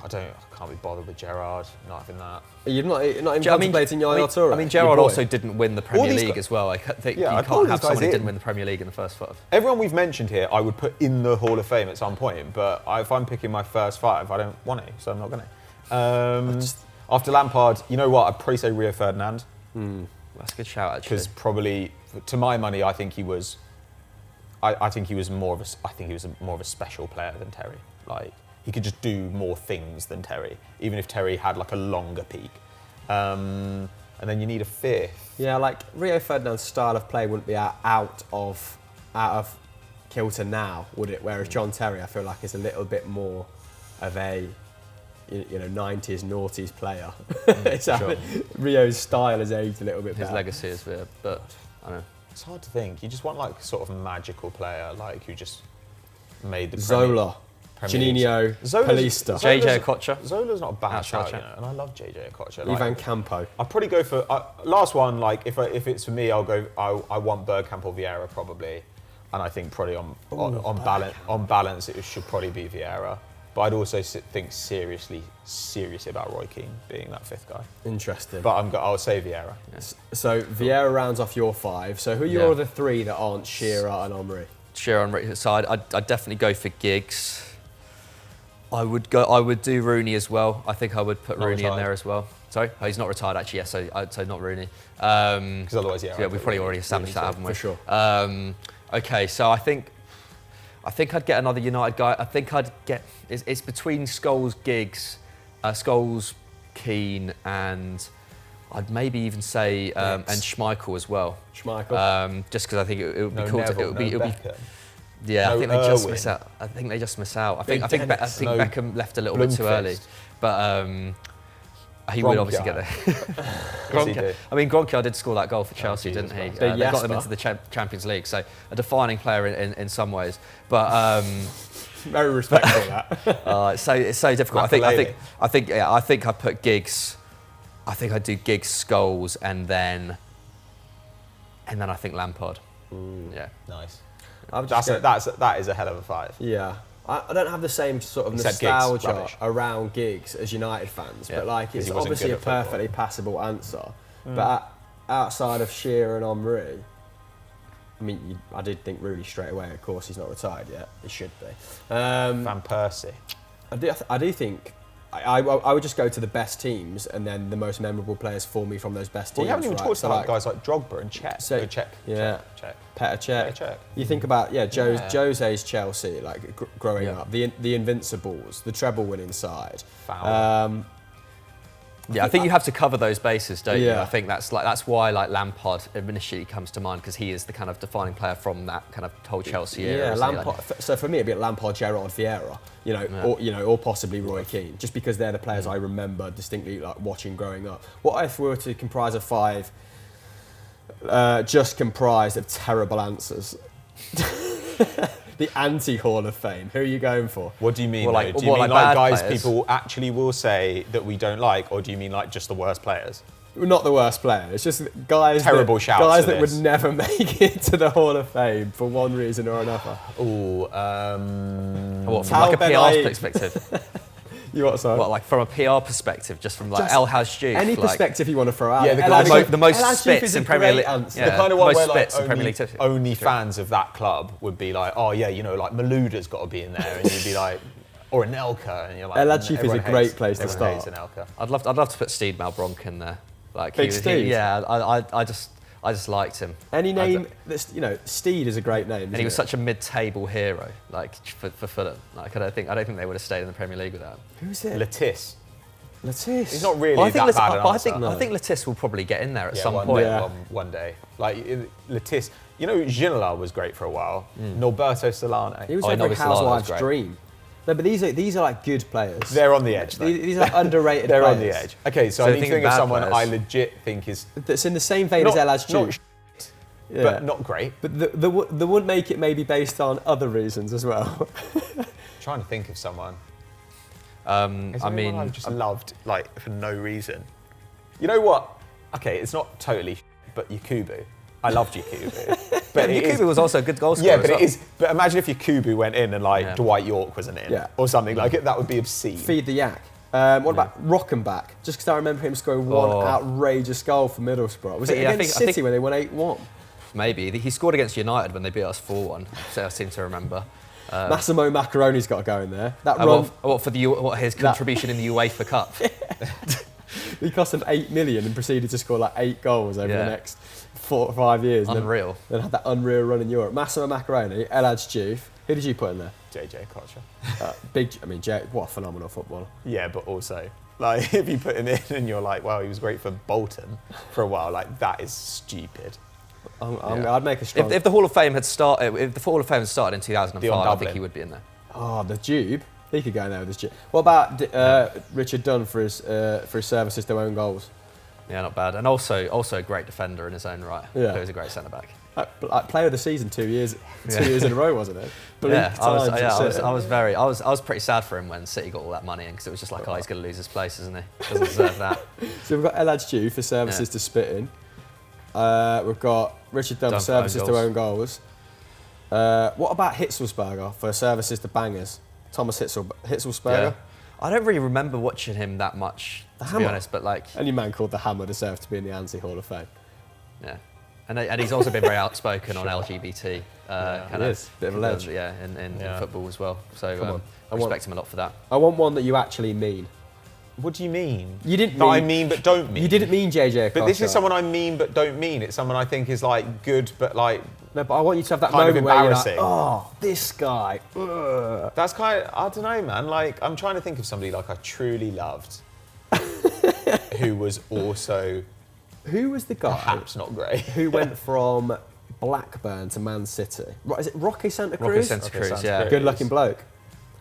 I can't be bothered with Gerrard. Not having that. You're not even contemplating Yaya Toure? I mean, Gerrard also didn't win the Premier League as well. I think you can't have someone who didn't win the Premier League in the first 5. Everyone we've mentioned here, I would put in the Hall of Fame at some point, but if I'm picking my first 5, I don't want to, so I'm not going to. After Lampard, you know what? I'd probably say Rio Ferdinand. That's a good shout, actually. Because probably, to my money, I think he was. I think he was more of a special player than Terry. Like, he could just do more things than Terry, even if Terry had like a longer peak. And then you need a 5th. Yeah, like Rio Ferdinand's style of play wouldn't be out of kilter now, would it? Whereas John Terry, I feel like, is a little bit more of a 90s, noughties player. Sure. Rio's style has aged a little bit better. His legacy is weird, but I don't know. It's hard to think. You just want like sort of a magical player, like who just made the Zola. Juninho, Palista. JJ Okocha. Zola's not a bad shout, and I love JJ Okocha. Ivan Campo. I'll probably go for last one. Like if it's for me, I'll go. I want Bergkamp or Vieira probably, and I think probably on balance it should probably be Vieira. But I'd also think seriously about Roy Keane being that 5th guy. Interesting. But I'll say Vieira. Yes. So Vieira rounds off your 5. So who are your other 3 that aren't Shearer and Henry? Shearer and Henry. So I'd definitely go for Giggs. I would do Rooney as well. I think I would put Rooney in there as well. Sorry? Oh, he's not retired actually, yes, so not Rooney. Because otherwise, we've probably already established that, haven't we? For sure. Okay, so I think I'd get another United guy. I think I'd get... It's between Scholes, Giggs, Scholes, Keane, and I'd maybe even say... and Schmeichel as well. Schmeichel. Just because I think it would be cool. Neville, It would be... Yeah, I think they just miss out. I think Beckham left a little bit too early, but he would obviously get there. I mean, Gronkiar did score that goal for Chelsea, didn't he? They got them into the Champions League, so a defining player in some ways. But very respectful that. It's so difficult. I think I put Giggs. I think I'd do Giggs, Scholes, and then I think Lampard. Yeah, nice. That is a hell of a 5. Yeah. I don't have the same sort of nostalgia around Giggs as United fans, but like it's obviously a perfectly passable answer. But outside of Shearer and Henry, I mean, I did think Rooney straight away. Of course, he's not retired yet. He should be. Van Persie. I do think I would just go to the best teams and then the most memorable players for me from those best teams. Well, we haven't even right? talked So about guys like Drogba and Cech. So, Cech. Yeah. Cech. Petr Cech. Cech. You think about Jose's Chelsea, like growing up, the Invincibles, the treble-winning side. I think you have to cover those bases, don't you? Yeah. I think that's why like Lampard initially comes to mind, because he is the kind of defining player from that kind of whole Chelsea era. Yeah, isn't he? Lampard. So for me, it'd be Lampard, Gerrard, Vieira, or possibly Roy Keane, just because they're the players I remember distinctly like watching growing up. What if we were to comprise of 5, just comprised of terrible answers? The anti-Hall of Fame. Who are you going for? What do you mean? Well, though? like- Do you well, mean like like bad guys players? people actually will say that we don't like, or do you mean like just the worst players? Not the worst player. It's just guys. Terrible shouts Guys for that this. would never make it to the Hall of Fame for one reason or another. Ooh, What, from like a Ben PR Aid. perspective? You what? Sorry. What, like from a PR perspective, just from like Just El Hadji? Any like, perspective you want to throw out. Yeah, the El guy- Hadji- the most El Hadji spits is a in Premier great League. answer. Yeah. the kind of one most where like spits in Premier League. only fans of that club would be like, oh yeah, like Malouda's got to be in there, and you'd be like, or Anelka, and you're like, El Hadji is a everyone great hates- place to everyone start. hates Anelka. I'd love to put Steed Malbronk in there. Like Big Steve? yeah, I just liked him. Any I name that's Steed is a great name. And he was such a mid-table hero, like for Fulham. Like I don't think they would have stayed in the Premier League without him. Who's it? Letisse. Letisse. He's not really Well, I think that bad an answer. I think Letisse will probably get in there at some one point. Day, Yeah. one day. Like Letisse. Ginola was great for a while. Norberto Solane. He was Oh, every Nobby Solano was housewife's great. dream. No, but these are like good players. They're on the edge, though. These are underrated They're players. on the edge. Okay, so So I need to thinking think of bad someone players. I legit think is That's in the same vein not, as El Hadji. not sh- Yeah. but not great. But the would make it maybe based on other reasons as well. Trying to think of someone. Is I there anyone mean, I've just loved like for no reason. You know what? Okay, it's not totally, but Yakubu. I loved Yakubu. But it is, Yakubu was also a good goal scorer. yeah, but as well. it is. But imagine if Yakubu went in and like Yeah. Dwight York wasn't in, Yeah. or something like it. That would be obscene. Feed the yak. What about Rockenbach? Just because I remember him scoring one Oh. outrageous goal for Middlesbrough. Was it Yeah, I against think- City when they won 8-1? Maybe he scored against United when they beat us 4-1. So I seem to remember. Massimo Macaroni's got to go in there. That run, What for his contribution in the UEFA Cup? he cost them 8 million and proceeded to score like 8 goals over the Yeah. next 4 or 5 years. and Unreal. Then had that unreal run in Europe. Massimo Macaroni, El Hadji. Who did you put in there? JJ Kocher. Jay, what a phenomenal footballer. Yeah, but also like if you put him in and you're like, wow, he was great for Bolton for a while. Like that is stupid. I'd make a strong. If the Hall of Fame had started, in 2005, Dion I Dublin. think he would be in there. Oh, the Jube. He could go in there with his Jube. What about Richard Dunn for his services to own goals? Yeah, not bad. And also a great defender in his own right. Yeah. He was a great centre back. Like player of the season 2 years, Yeah. 2 years in a row, wasn't it? Bleak times at City. I was pretty sad for him when City got all that money in, because it was just like, oh, he's going to lose his place, isn't he? Doesn't deserve that. So we've got El Hadji for services to spit in. We've got Richard Dunn for Dunn for services own to own goals. What about Hitzelsberger for services to bangers? Thomas Hitzelsberger. Yeah. I don't really remember watching him that much, to Hammer. be honest. But like, Any man called the Hammer deserves to be in the ANSI Hall of Fame. yeah, and he's also been very outspoken on LGBT. Kind he of, is. Bit of a ledge. Yeah, in Yeah. football as well. So Come on. I respect him a lot for that. I want one that you actually mean. What do you mean? You didn't That I mean- mean but don't mean. You didn't mean JJ. But this Okocha. is someone I mean but don't mean. It's someone I think is like good but like No, but I want you to have that kind of moment where you're like, embarrassing. oh, this guy. Ugh. That's kind of, I don't know, man. Like, I'm trying to think of somebody like I truly loved who was also Who was the guy perhaps not great. who went from Blackburn to Man City? Right, is it Rocky Santa Rocky Cruz? Santa Cruz, Santa yeah. Cruz. Good-looking bloke.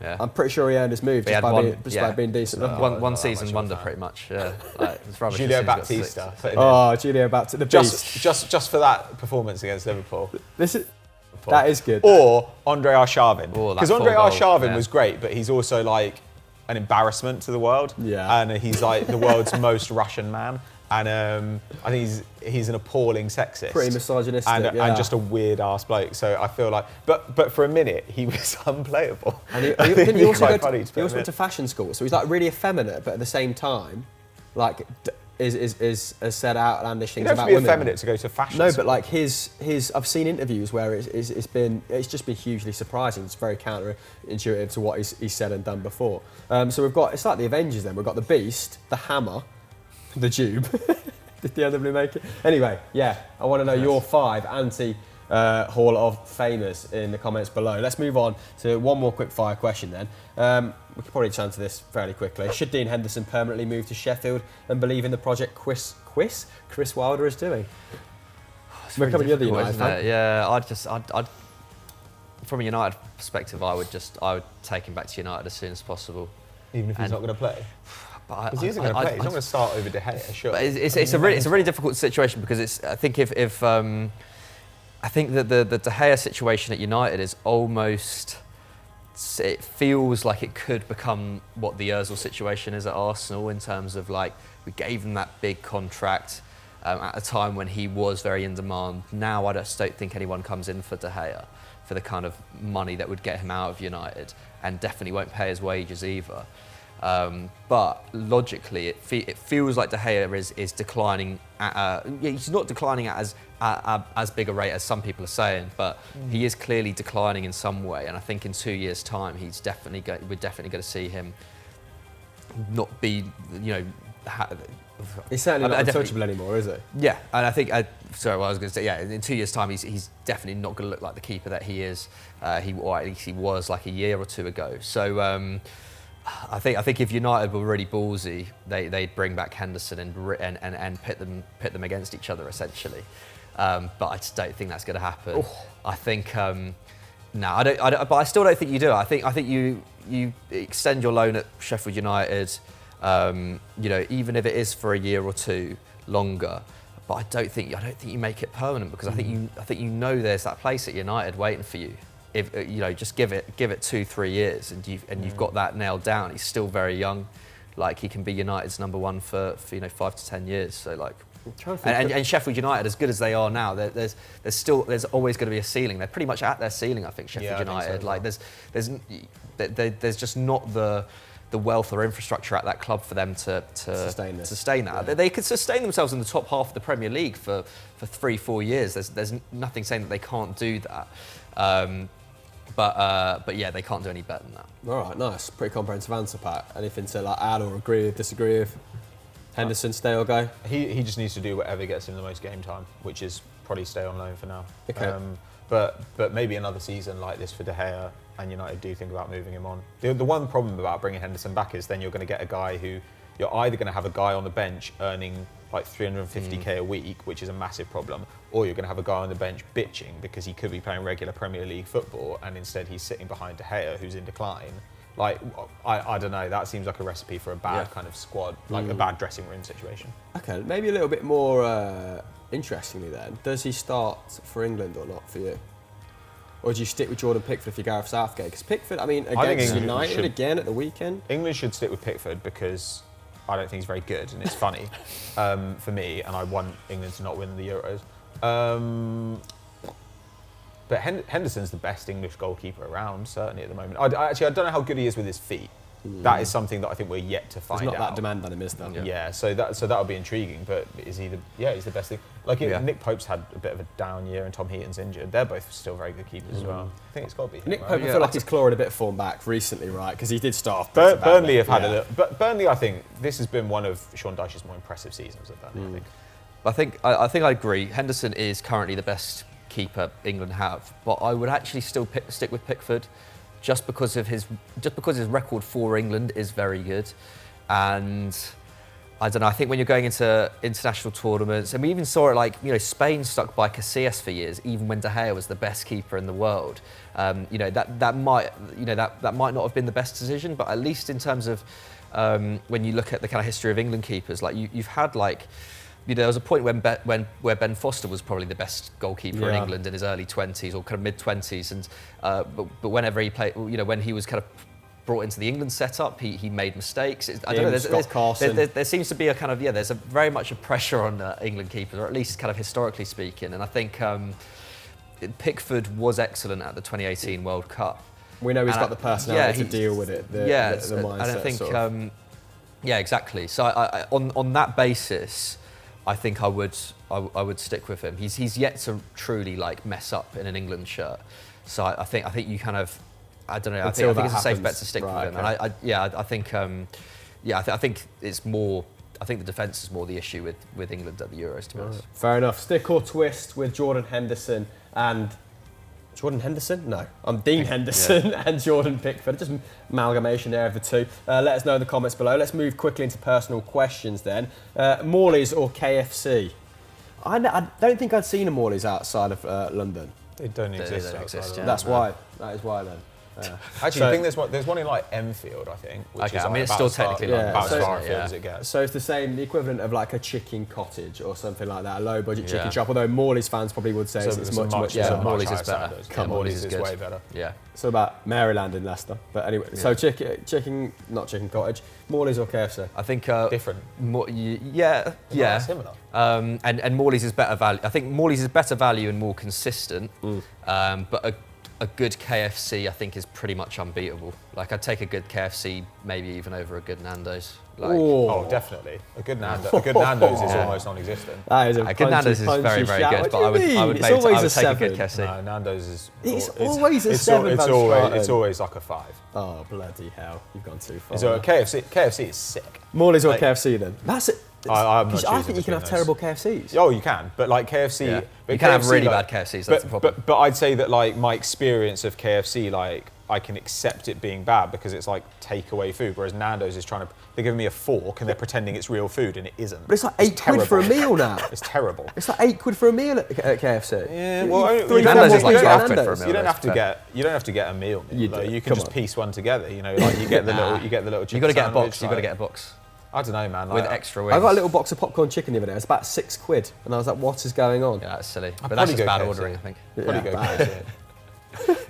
Yeah. I'm pretty sure he earned his move He just, had by, one- being, just yeah. by being decent. No. One not that season much of a wonder, fan. pretty much. Yeah, like, it's rubbish. Julio as soon as he got Baptista. six. put him in. Oh, Julio Baptista, the beast. Just for that performance against Liverpool. That is good. Or Andre Arshavin. Oh, that Because Andre full goal, Arshavin yeah. was great, but he's also like an embarrassment to the world. Yeah. And he's like the world's most Russian man. And I think he's an appalling sexist. Pretty misogynistic, And yeah. just a weird ass bloke. So I feel like, but for a minute, he was unplayable. And he, I think didn't he it'd be also, quite go funny to, to he put also him went to in. fashion school, so he's like really effeminate, but at the same time, like has said outlandish You things don't have about to be women. effeminate to go to fashion. No, but like his I've seen interviews where it's just been hugely surprising. It's very counterintuitive to what he's said and done before. So it's like the Avengers then. We've got the Beast, the Hammer, the Tube. Did the other blue make it? Anyway, yeah, I want to know your 5 anti-Hall of Famers in the comments below. Let's move on to one more quick fire question then. We could probably answer this fairly quickly. Should Dean Henderson permanently move to Sheffield and believe in the project Chris Wilder is doing? We're coming the other United fan. Yeah, I'd from a United perspective, I would take him back to United as soon as possible. Even if he's not going to play? Because he isn't going to play. He's not going to start over De Gea, sure. But it's a really difficult situation because I think I think that the De Gea situation at United is almost, it feels like it could become what the Ozil situation is at Arsenal in terms of like we gave him that big contract at a time when he was very in demand. Now I just don't think anyone comes in for De Gea for the kind of money that would get him out of United, and definitely won't pay his wages either. But logically, it feels like De Gea is declining. He's not declining at as big a rate as some people are saying, but he is clearly declining in some way. And I think in 2 years' time, we're definitely going to see him not be, He's certainly not untouchable anymore, is he? Yeah, and I think. Sorry, what I was going to say. Yeah, in 2 years' time, he's definitely not going to look like the keeper that he is. Or at least he was like a year or two ago. So. I think if United were really ballsy, they'd bring back Henderson and pit them against each other essentially. But I just don't think that's going to happen. Oh. I think no, I don't. But I still don't think you do. I think you extend your loan at Sheffield United. Even if it is for a year or two longer. But I don't think you make it permanent because I think there's that place at United waiting for you. If just give it 2-3 years and you've got that nailed down. He's still very young, like he can be United's number one for 5 to 10 years. So like, and Sheffield United, as good as they are now, there's always going to be a ceiling. They're pretty much at their ceiling, I think. Sheffield United, so, like there's just not the wealth or infrastructure at that club for them to sustain that. Yeah. They could sustain themselves in the top half of the Premier League for 3-4 years. There's nothing saying that they can't do that. But yeah, they can't do any better than that. All right, nice. Pretty comprehensive answer, Pat. Anything to like add or agree with, disagree with? Henderson, stay or go? He just needs to do whatever gets him the most game time, which is probably stay on loan for now. Okay. But maybe another season like this for De Gea, and United do think about moving him on. The one problem about bringing Henderson back is then you're going to get a guy who, you're either going to have a guy on the bench earning like 350k a week, which is a massive problem, or you're going to have a guy on the bench bitching because he could be playing regular Premier League football and instead he's sitting behind De Gea, who's in decline. Like, I don't know, that seems like a recipe for a bad kind of squad, like a bad dressing room situation. Okay, maybe a little bit more interestingly then, does he start for England or not for you? Or do you stick with Jordan Pickford if you're Gareth Southgate? Because Pickford, I mean, against United again at the weekend. England should stick with Pickford because I don't think he's very good and it's funny for me, and I want England to not win the Euros. But Henderson's the best English goalkeeper around, certainly at the moment. I don't know how good he is with his feet. That is something that I think we're yet to find out. There's not that demand on him, is there? Yeah, so that'll be intriguing. But is he he's the best thing. Like Nick Pope's had a bit of a down year, and Tom Heaton's injured. They're both still very good keepers as well. I think it's got to be him, Nick right? Pope, I feel like he's clawing a bit of form back recently, right? Because he did start off. Burnley have had a little. But Burnley, I think this has been one of Sean Dyche's more impressive seasons at Burnley. I think I agree. Henderson is currently the best keeper England have, but I would actually still stick with Pickford. Just because his record for England is very good, and I don't know. I think when you're going into international tournaments, and we even saw it, Spain stuck by Casillas for years, even when De Gea was the best keeper in the world. That might not have been the best decision, but at least in terms of when you look at the kind of history of England keepers, you've had there was a point where Ben Foster was probably the best goalkeeper in England in his early 20s or kind of mid 20s, and but whenever he played, when he was kind of brought into the England setup, he made mistakes. I don't know. There seems to be a kind of there's a very much a pressure on England keepers, or at least kind of historically speaking, and I think Pickford was excellent at the 2018 World Cup. We know he's got the personality to deal with it. The mindset, and I think. Yeah, exactly. So on that basis, I think I would stick with him. He's yet to truly like mess up in an England shirt. So I think you kind of, I don't know. I think it's a safe bet to stick with him. Okay. And I think it's more. I think the defence is more the issue with England at the Euros, to be honest. Fair enough. Stick or twist with Jordan Henderson and Jordan Henderson? No, I'm Dean Henderson and Jordan Pickford. Just amalgamation there of the two. Let us know in the comments below. Let's move quickly into personal questions then. Morley's or KFC? I don't think I'd seen a Morley's outside of London. They don't exist. They don't exist, yeah. That's why. That is why then. Actually, I think there's one in like Enfield, I think. Which Okay, is I mean, like it's about still as far- technically about London, as far so- afield as it gets. So it's the equivalent of like a chicken cottage or something like that, a low budget chicken Yeah. shop, although Morley's fans probably would say it's much Morley's higher is better. standards. Yeah, Morley's is is good. way better. Yeah. It's all about Maryland in Leicester. But anyway, so not chicken cottage, Morley's or KFC? I think Different. Yeah. Similar. And Morley's is better value. I think Morley's is better value and more consistent. But a good KFC, I think, is pretty much unbeatable. Like, I'd take a good KFC, maybe even over a good Nando's. Like, Oh, definitely. A good Nando's is almost non-existent. That is a good Nando's is very, very good, but I would take a good KFC. No, Nando's is. It's always a 7 It's Van always Straten. like a 5. Oh, bloody hell. You've gone too far. So KFC is sick. Morley's or like- KFC then? That's it. I'm not 'Cause I choosing think you can have between those. terrible KFCs. Oh, you can, but like KFC, Yeah. but You can have KFC, really like- bad KFCs, that's the problem. But I'd say that like my experience of KFC, like I can accept it being bad because it's like takeaway food, whereas Nando's is they're giving me a fork and they're pretending it's real food and it isn't. But it's like £8 for a meal now. It's terrible. It's like £8 for a meal at KFC. Yeah, well, Nando's is like you don't 12 have quid to- for a meal, You don't though, have to fair. get a meal. You though. do. You can Come just on. piece one together. You know, like you get the little chicken You got to get a sandwich, box. You got to like- get a box I don't know, man. with like, extra wings. I got a little box of popcorn chicken the other day. It was about £6, and I was like, "What is going on?" Yeah, that's silly. I'd But that's probably just go bad KFC. ordering, I think. Probably go bad. KFC.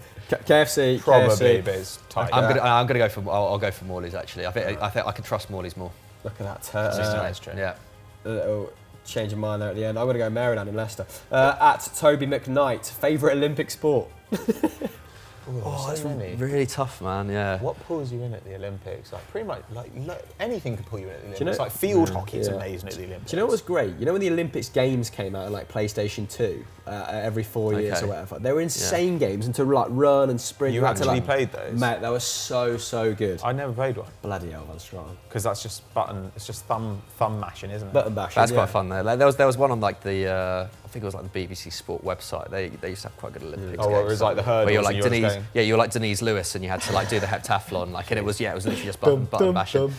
KFC, Probably, KFC. but it's tight. I'm gonna go for. I'll go for Morley's actually. I think I can trust Morley's more. Look at that. That's true. Yeah. A little change of mind there at the end. I'm going to go Maryland and Leicester. At Toby McKnight, favourite Olympic sport? Oh, that's Really tough, man. Yeah. What pulls you in at the Olympics? Like pretty much, anything can pull you in at the Olympics. you know- like field hockey is Yeah. amazing at the Olympics. Do you know what was great? You know when the Olympics games came out on like PlayStation 2 every 4 years Okay. or whatever? They were insane games and to like run and sprint. You had to, actually like, played those? Mate, that was so good. I never played one Bloody hell, that's strong. because that's just it's just thumb mashing, isn't it? Button bashing. That's yeah. quite fun though. Like, there was one on like the I think it was like the BBC Sport website. They used to have quite good Olympics. Oh, where it games. was like the hurdles Where you're and like you were just Denise, going- yeah, you're like Denise Lewis, and you had to like do the heptathlon, like, and it was literally just button bashing.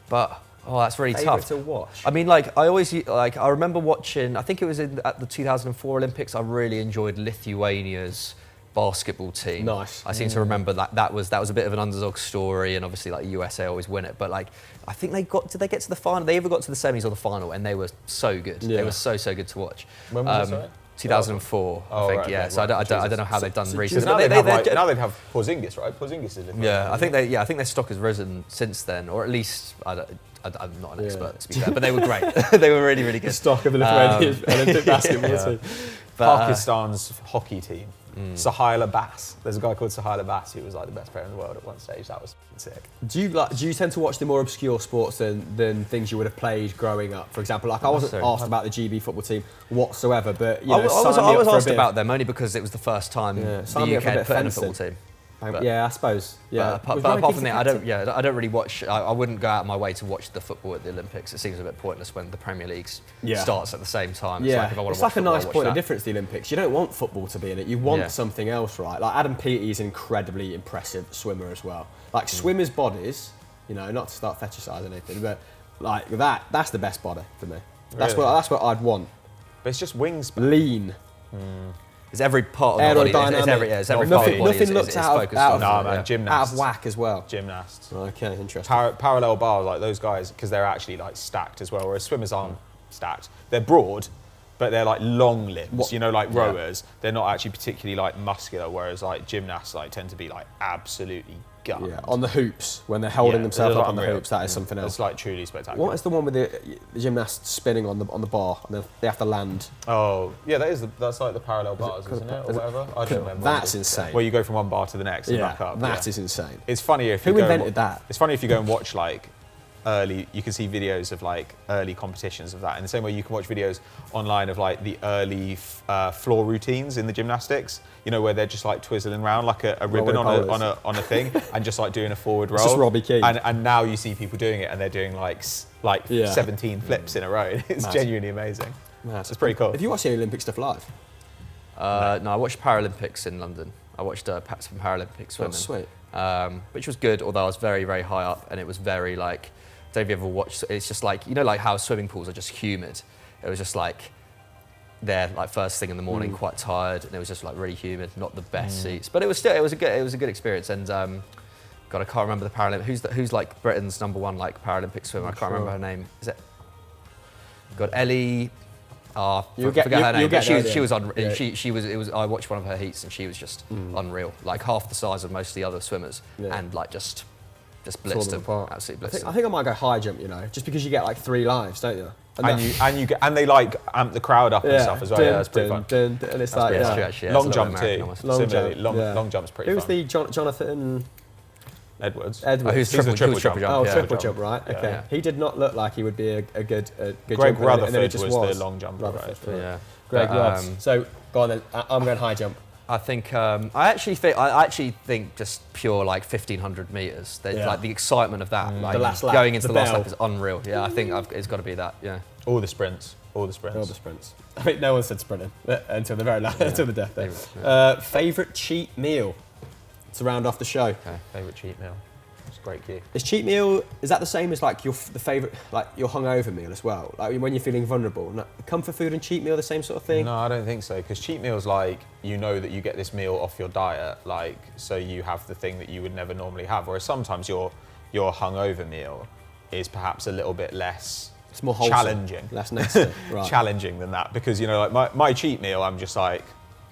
But that's really Favourite tough to watch? I mean, like I remember watching. I think it was at the 2004 Olympics. I really enjoyed Lithuania's basketball team. Nice. I seem to remember that was a bit of an underdog story, and obviously like USA always win it. But like I think did they get to the final? They either got to the semis or the final, and they were so good. Yeah. They were so good to watch. When was it, sorry? 2004, I Oh, think. right, Yeah. okay, So I right, don't know how they've done recently. Because now, but now they'd have Porzingis, right? Porzingis is Lithuanian. yeah, I think their stock has risen since then, or at least I'm not an expert to be fair, but they were great. They were really, really good. Stock of the Lithuanian Olympic basketball yeah. team. But, Pakistan's hockey team, Sahil Abbas. There's a guy called Sahil Abbas who was like the best player in the world at one stage. That was sick. Do you tend to watch the more obscure sports than things you would have played growing up? For example, like I wasn't necessarily. asked about the GB football team whatsoever, but you I know, was sign me up for a asked bit of- about them only because it was the first time sign the me up for a UK bit had of put in a fencing. football team. But- yeah, I suppose. Yeah, But apart from that, I don't really watch. I wouldn't go out of my way to watch the football at the Olympics. It seems a bit pointless when the Premier League starts at the same time. Yeah, if I wanna it's watch like a football, nice I'll watch point of that. difference. The Olympics. You don't want football to be in it. You want Yeah. something else, right? Like Adam Peaty is an incredibly impressive swimmer as well. Like swimmers' bodies, you know, not to start fetishizing anything, but like that's the best body for me. That's Really? what I'd want. But it's just wingspan. Lean. It's every part of the body. It's Aerodynamic. every part of the Nothing body is looks out focused of on. Nah, man, yeah. gymnasts. Out of whack as well. Gymnasts. Okay, interesting. Parallel bars, like those guys, because they're actually like stacked as well, whereas swimmers aren't stacked. They're broad, but they're like long limbs, you know, like rowers. They're not actually particularly like muscular, whereas like gymnasts like tend to be like absolutely gutted. Yeah, on the hoops, when they're holding Yeah, themselves they're up on the unreal. hoops, that is something else. It's like truly spectacular. What is the one with the gymnasts spinning on the bar and then they have to land? Oh, yeah, that's like the parallel bars, isn't it, or whatever? I don't remember. That's insane. Where you go from one bar to the next and Yeah, back up. that is insane. It's funny if Who you go invented and that? It's funny if you go and watch like early, you can see videos of like early competitions of that. In the same way you can watch videos online of like the early floor routines in the gymnastics, you know, where they're just like twizzling around like a ribbon on a thing and just like doing a forward roll. It's just Robbie Keane. And now you see people doing it and they're doing like 17 flips in a row. It's genuinely amazing. It's pretty cool. Have you watched any Olympic stuff live? No, I watched Paralympics in London. I watched some Paralympic swimming. Oh, sweet. Which was good, although I was very, very high up, and it was very like, I don't know if you ever watched, it's just like, you know, like how swimming pools are just humid. It was just like, there like first thing in the morning, quite tired, and it was just like really humid, not the best seats, but it was still, it was a good experience. And God, I can't remember the Paralympic, who's like Britain's #1 like Paralympic swimmer? I can't remember her name. Is it? God, Ellie. Forget her name. She was on. Yeah. She was. It was. I watched one of her heats and she was just unreal. Like half the size of most of the other swimmers, and like just blitzed them. Absolutely blitzed them. I think I might go high jump. You know, just because you get like 3 lives, don't you? And they like amp the crowd up and stuff as well. Yeah, that's pretty fun. And it's like Long jump too. Long jump's pretty fun. Who's the Jonathan Edwards? Who's triple jump? Oh, triple jump, right? Okay. Yeah. He did not look like he would be a good Greg jumper. Rutherford was the long jumper, right? Yeah. Greg Rutherford. So go on then. I'm going high jump. I think I actually think just pure like 1500 meters. Like the excitement of that, like the last lap, going into the last lap is unreal. Yeah, I think it's got to be that. Yeah. All the sprints. I think no one said sprinting until the very last, until the death day. Favourite cheat meal to round off the show. Okay. Favourite cheat meal. It's a great key. Is cheat meal, is that the same as like the favourite, like your hungover meal as well? Like when you're feeling vulnerable? Comfort food and cheat meal the same sort of thing? No, I don't think so. Because cheat meal's like, you know that you get this meal off your diet, like, so you have the thing that you would never normally have. Whereas sometimes your hungover meal is perhaps a little bit less. It's more wholesome, challenging. Less nasty. Right. Challenging than that. Because, you know, like my cheat meal, I'm just like,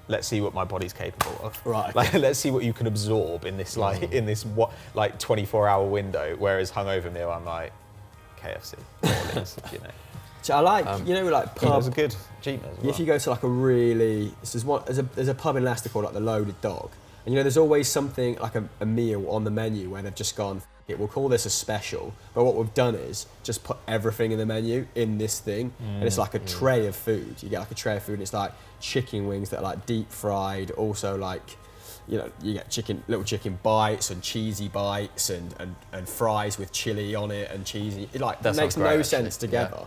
let's see what my body's capable of. Right. Like, let's see what you can absorb in this 24-hour window. Whereas hungover meal, I'm like, KFC, you know. So I like, you know, like pub. It was a good cheat meal as well. If you go to like a really, there's a pub in Leicester called like the Loaded Dog, and you know, there's always something like a meal on the menu where they've just gone, we'll call this a special, but what we've done is just put everything in the menu in this thing, and it's like a tray of food. You get like a tray of food, and it's like chicken wings that are like deep fried, also like, you know, you get little chicken bites and cheesy bites and fries with chili on it and cheesy. It like makes no sense together,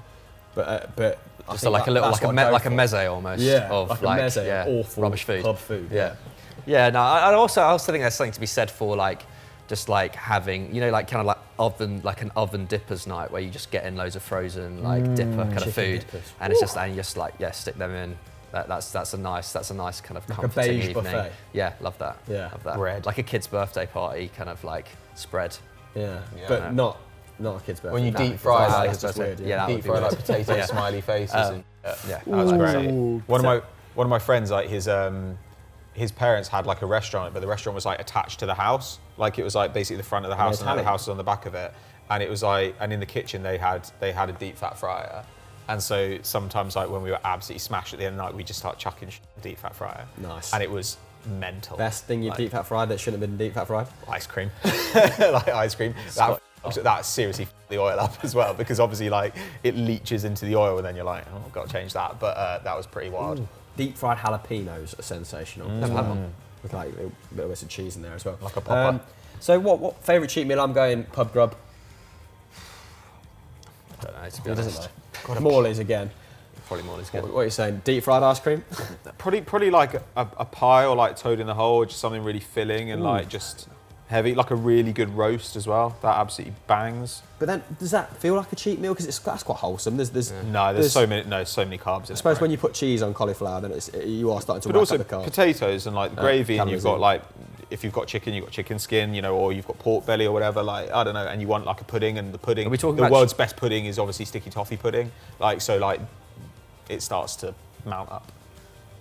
but just like a meze almost. Yeah, of like a meze, awful rubbish food. Pub food. Yeah. No, I also think there's something to be said for like just like having, you know, like kind of like an oven dippers night where you just get in loads of frozen like dipper kind of food, dippers. And it's just, and you just like stick them in. That's a nice kind of like comforting a beige evening. Buffet. Yeah, love that. Yeah, love that. Bread. Like a kid's birthday party kind of like spread. Yeah. But not a kid's birthday. When you deep fry like, that's just weird. Yeah, deep fry like potato smiley faces. That was great. One of my friends, like his parents had like a restaurant, but the restaurant was like attached to the house. Like it was like basically the front of the house, and the house was on the back of it. And it was like, and in the kitchen they had a deep fat fryer. And so sometimes like when we were absolutely smashed at the end of the night, we just start chucking deep fat fryer. Nice. And it was mental. Best thing you deep fat fried that shouldn't have been deep fat fried? Ice cream. Like ice cream. That seriously f***ed the oil up as well, because obviously like it leaches into the oil and then you're like, oh, I've got to change that. But that was pretty wild. Ooh. Deep fried jalapenos are sensational. Never had one. With like a bit of some cheese in there as well. Like a popper. So what favourite cheat meal? I'm going pub grub. I don't know, to be honest. Morley's again. Probably Morley's good. What are you saying? Deep fried ice cream? Probably like a pie or like toad in the hole, or just something really filling and like just heavy, like a really good roast as well. That absolutely bangs. But then, does that feel like a cheat meal? Because that's quite wholesome. There's so many carbs in it. I suppose when you put cheese on cauliflower, then you are starting to but whack also up the carbs. Potatoes and like gravy, and you've got like, if you've got chicken, you've got chicken skin, you know, or you've got pork belly or whatever, like, I don't know, and you want like a pudding, and the pudding, the world's best pudding is obviously sticky toffee pudding, like, so like, it starts to mount up.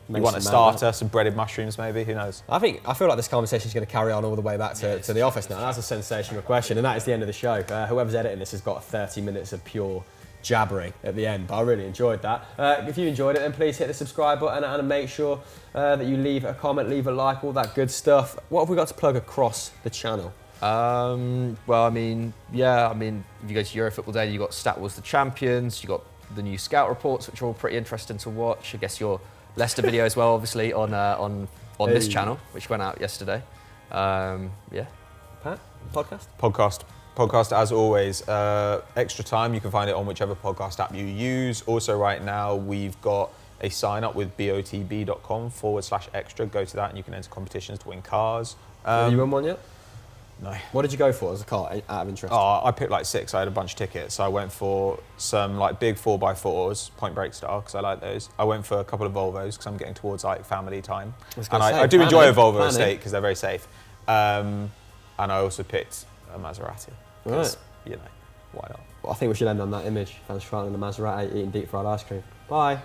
You want a starter, some breaded mushrooms maybe, who knows? I feel like this conversation is going to carry on all the way back to the office now. That's a sensational question, and that is the end of the show. Whoever's editing this has got 30 minutes of pure jabbering at the end, but I really enjoyed that. If you enjoyed it, then please hit the subscribe button and make sure that you leave a comment, leave a like, all that good stuff. What have we got to plug across the channel? Well, I mean, yeah, I mean, if you go to Euro Football Day, you've got Stat Wars the Champions, you've got the new scout reports, which are all pretty interesting to watch. I guess your Leicester video as well, obviously, on this channel, which went out yesterday. Yeah. Pat, podcast? Podcast, as always. Extra Time, you can find it on whichever podcast app you use. Also, right now, we've got a sign up with botb.com/extra. Go to that and you can enter competitions to win cars. Have you won one yet? No. What did you go for as a car, out of interest? I picked like 6. I had a bunch of tickets. So I went for some like big 4x4s, Point Break style, because I like those. I went for a couple of Volvos because I'm getting towards like family time. And I do enjoy a Volvo estate because they're very safe. And I also picked a Maserati. Right. You know, why not? Well, I think we should end on that image. Thanks for running the Maserati, eating deep fried ice cream. Bye.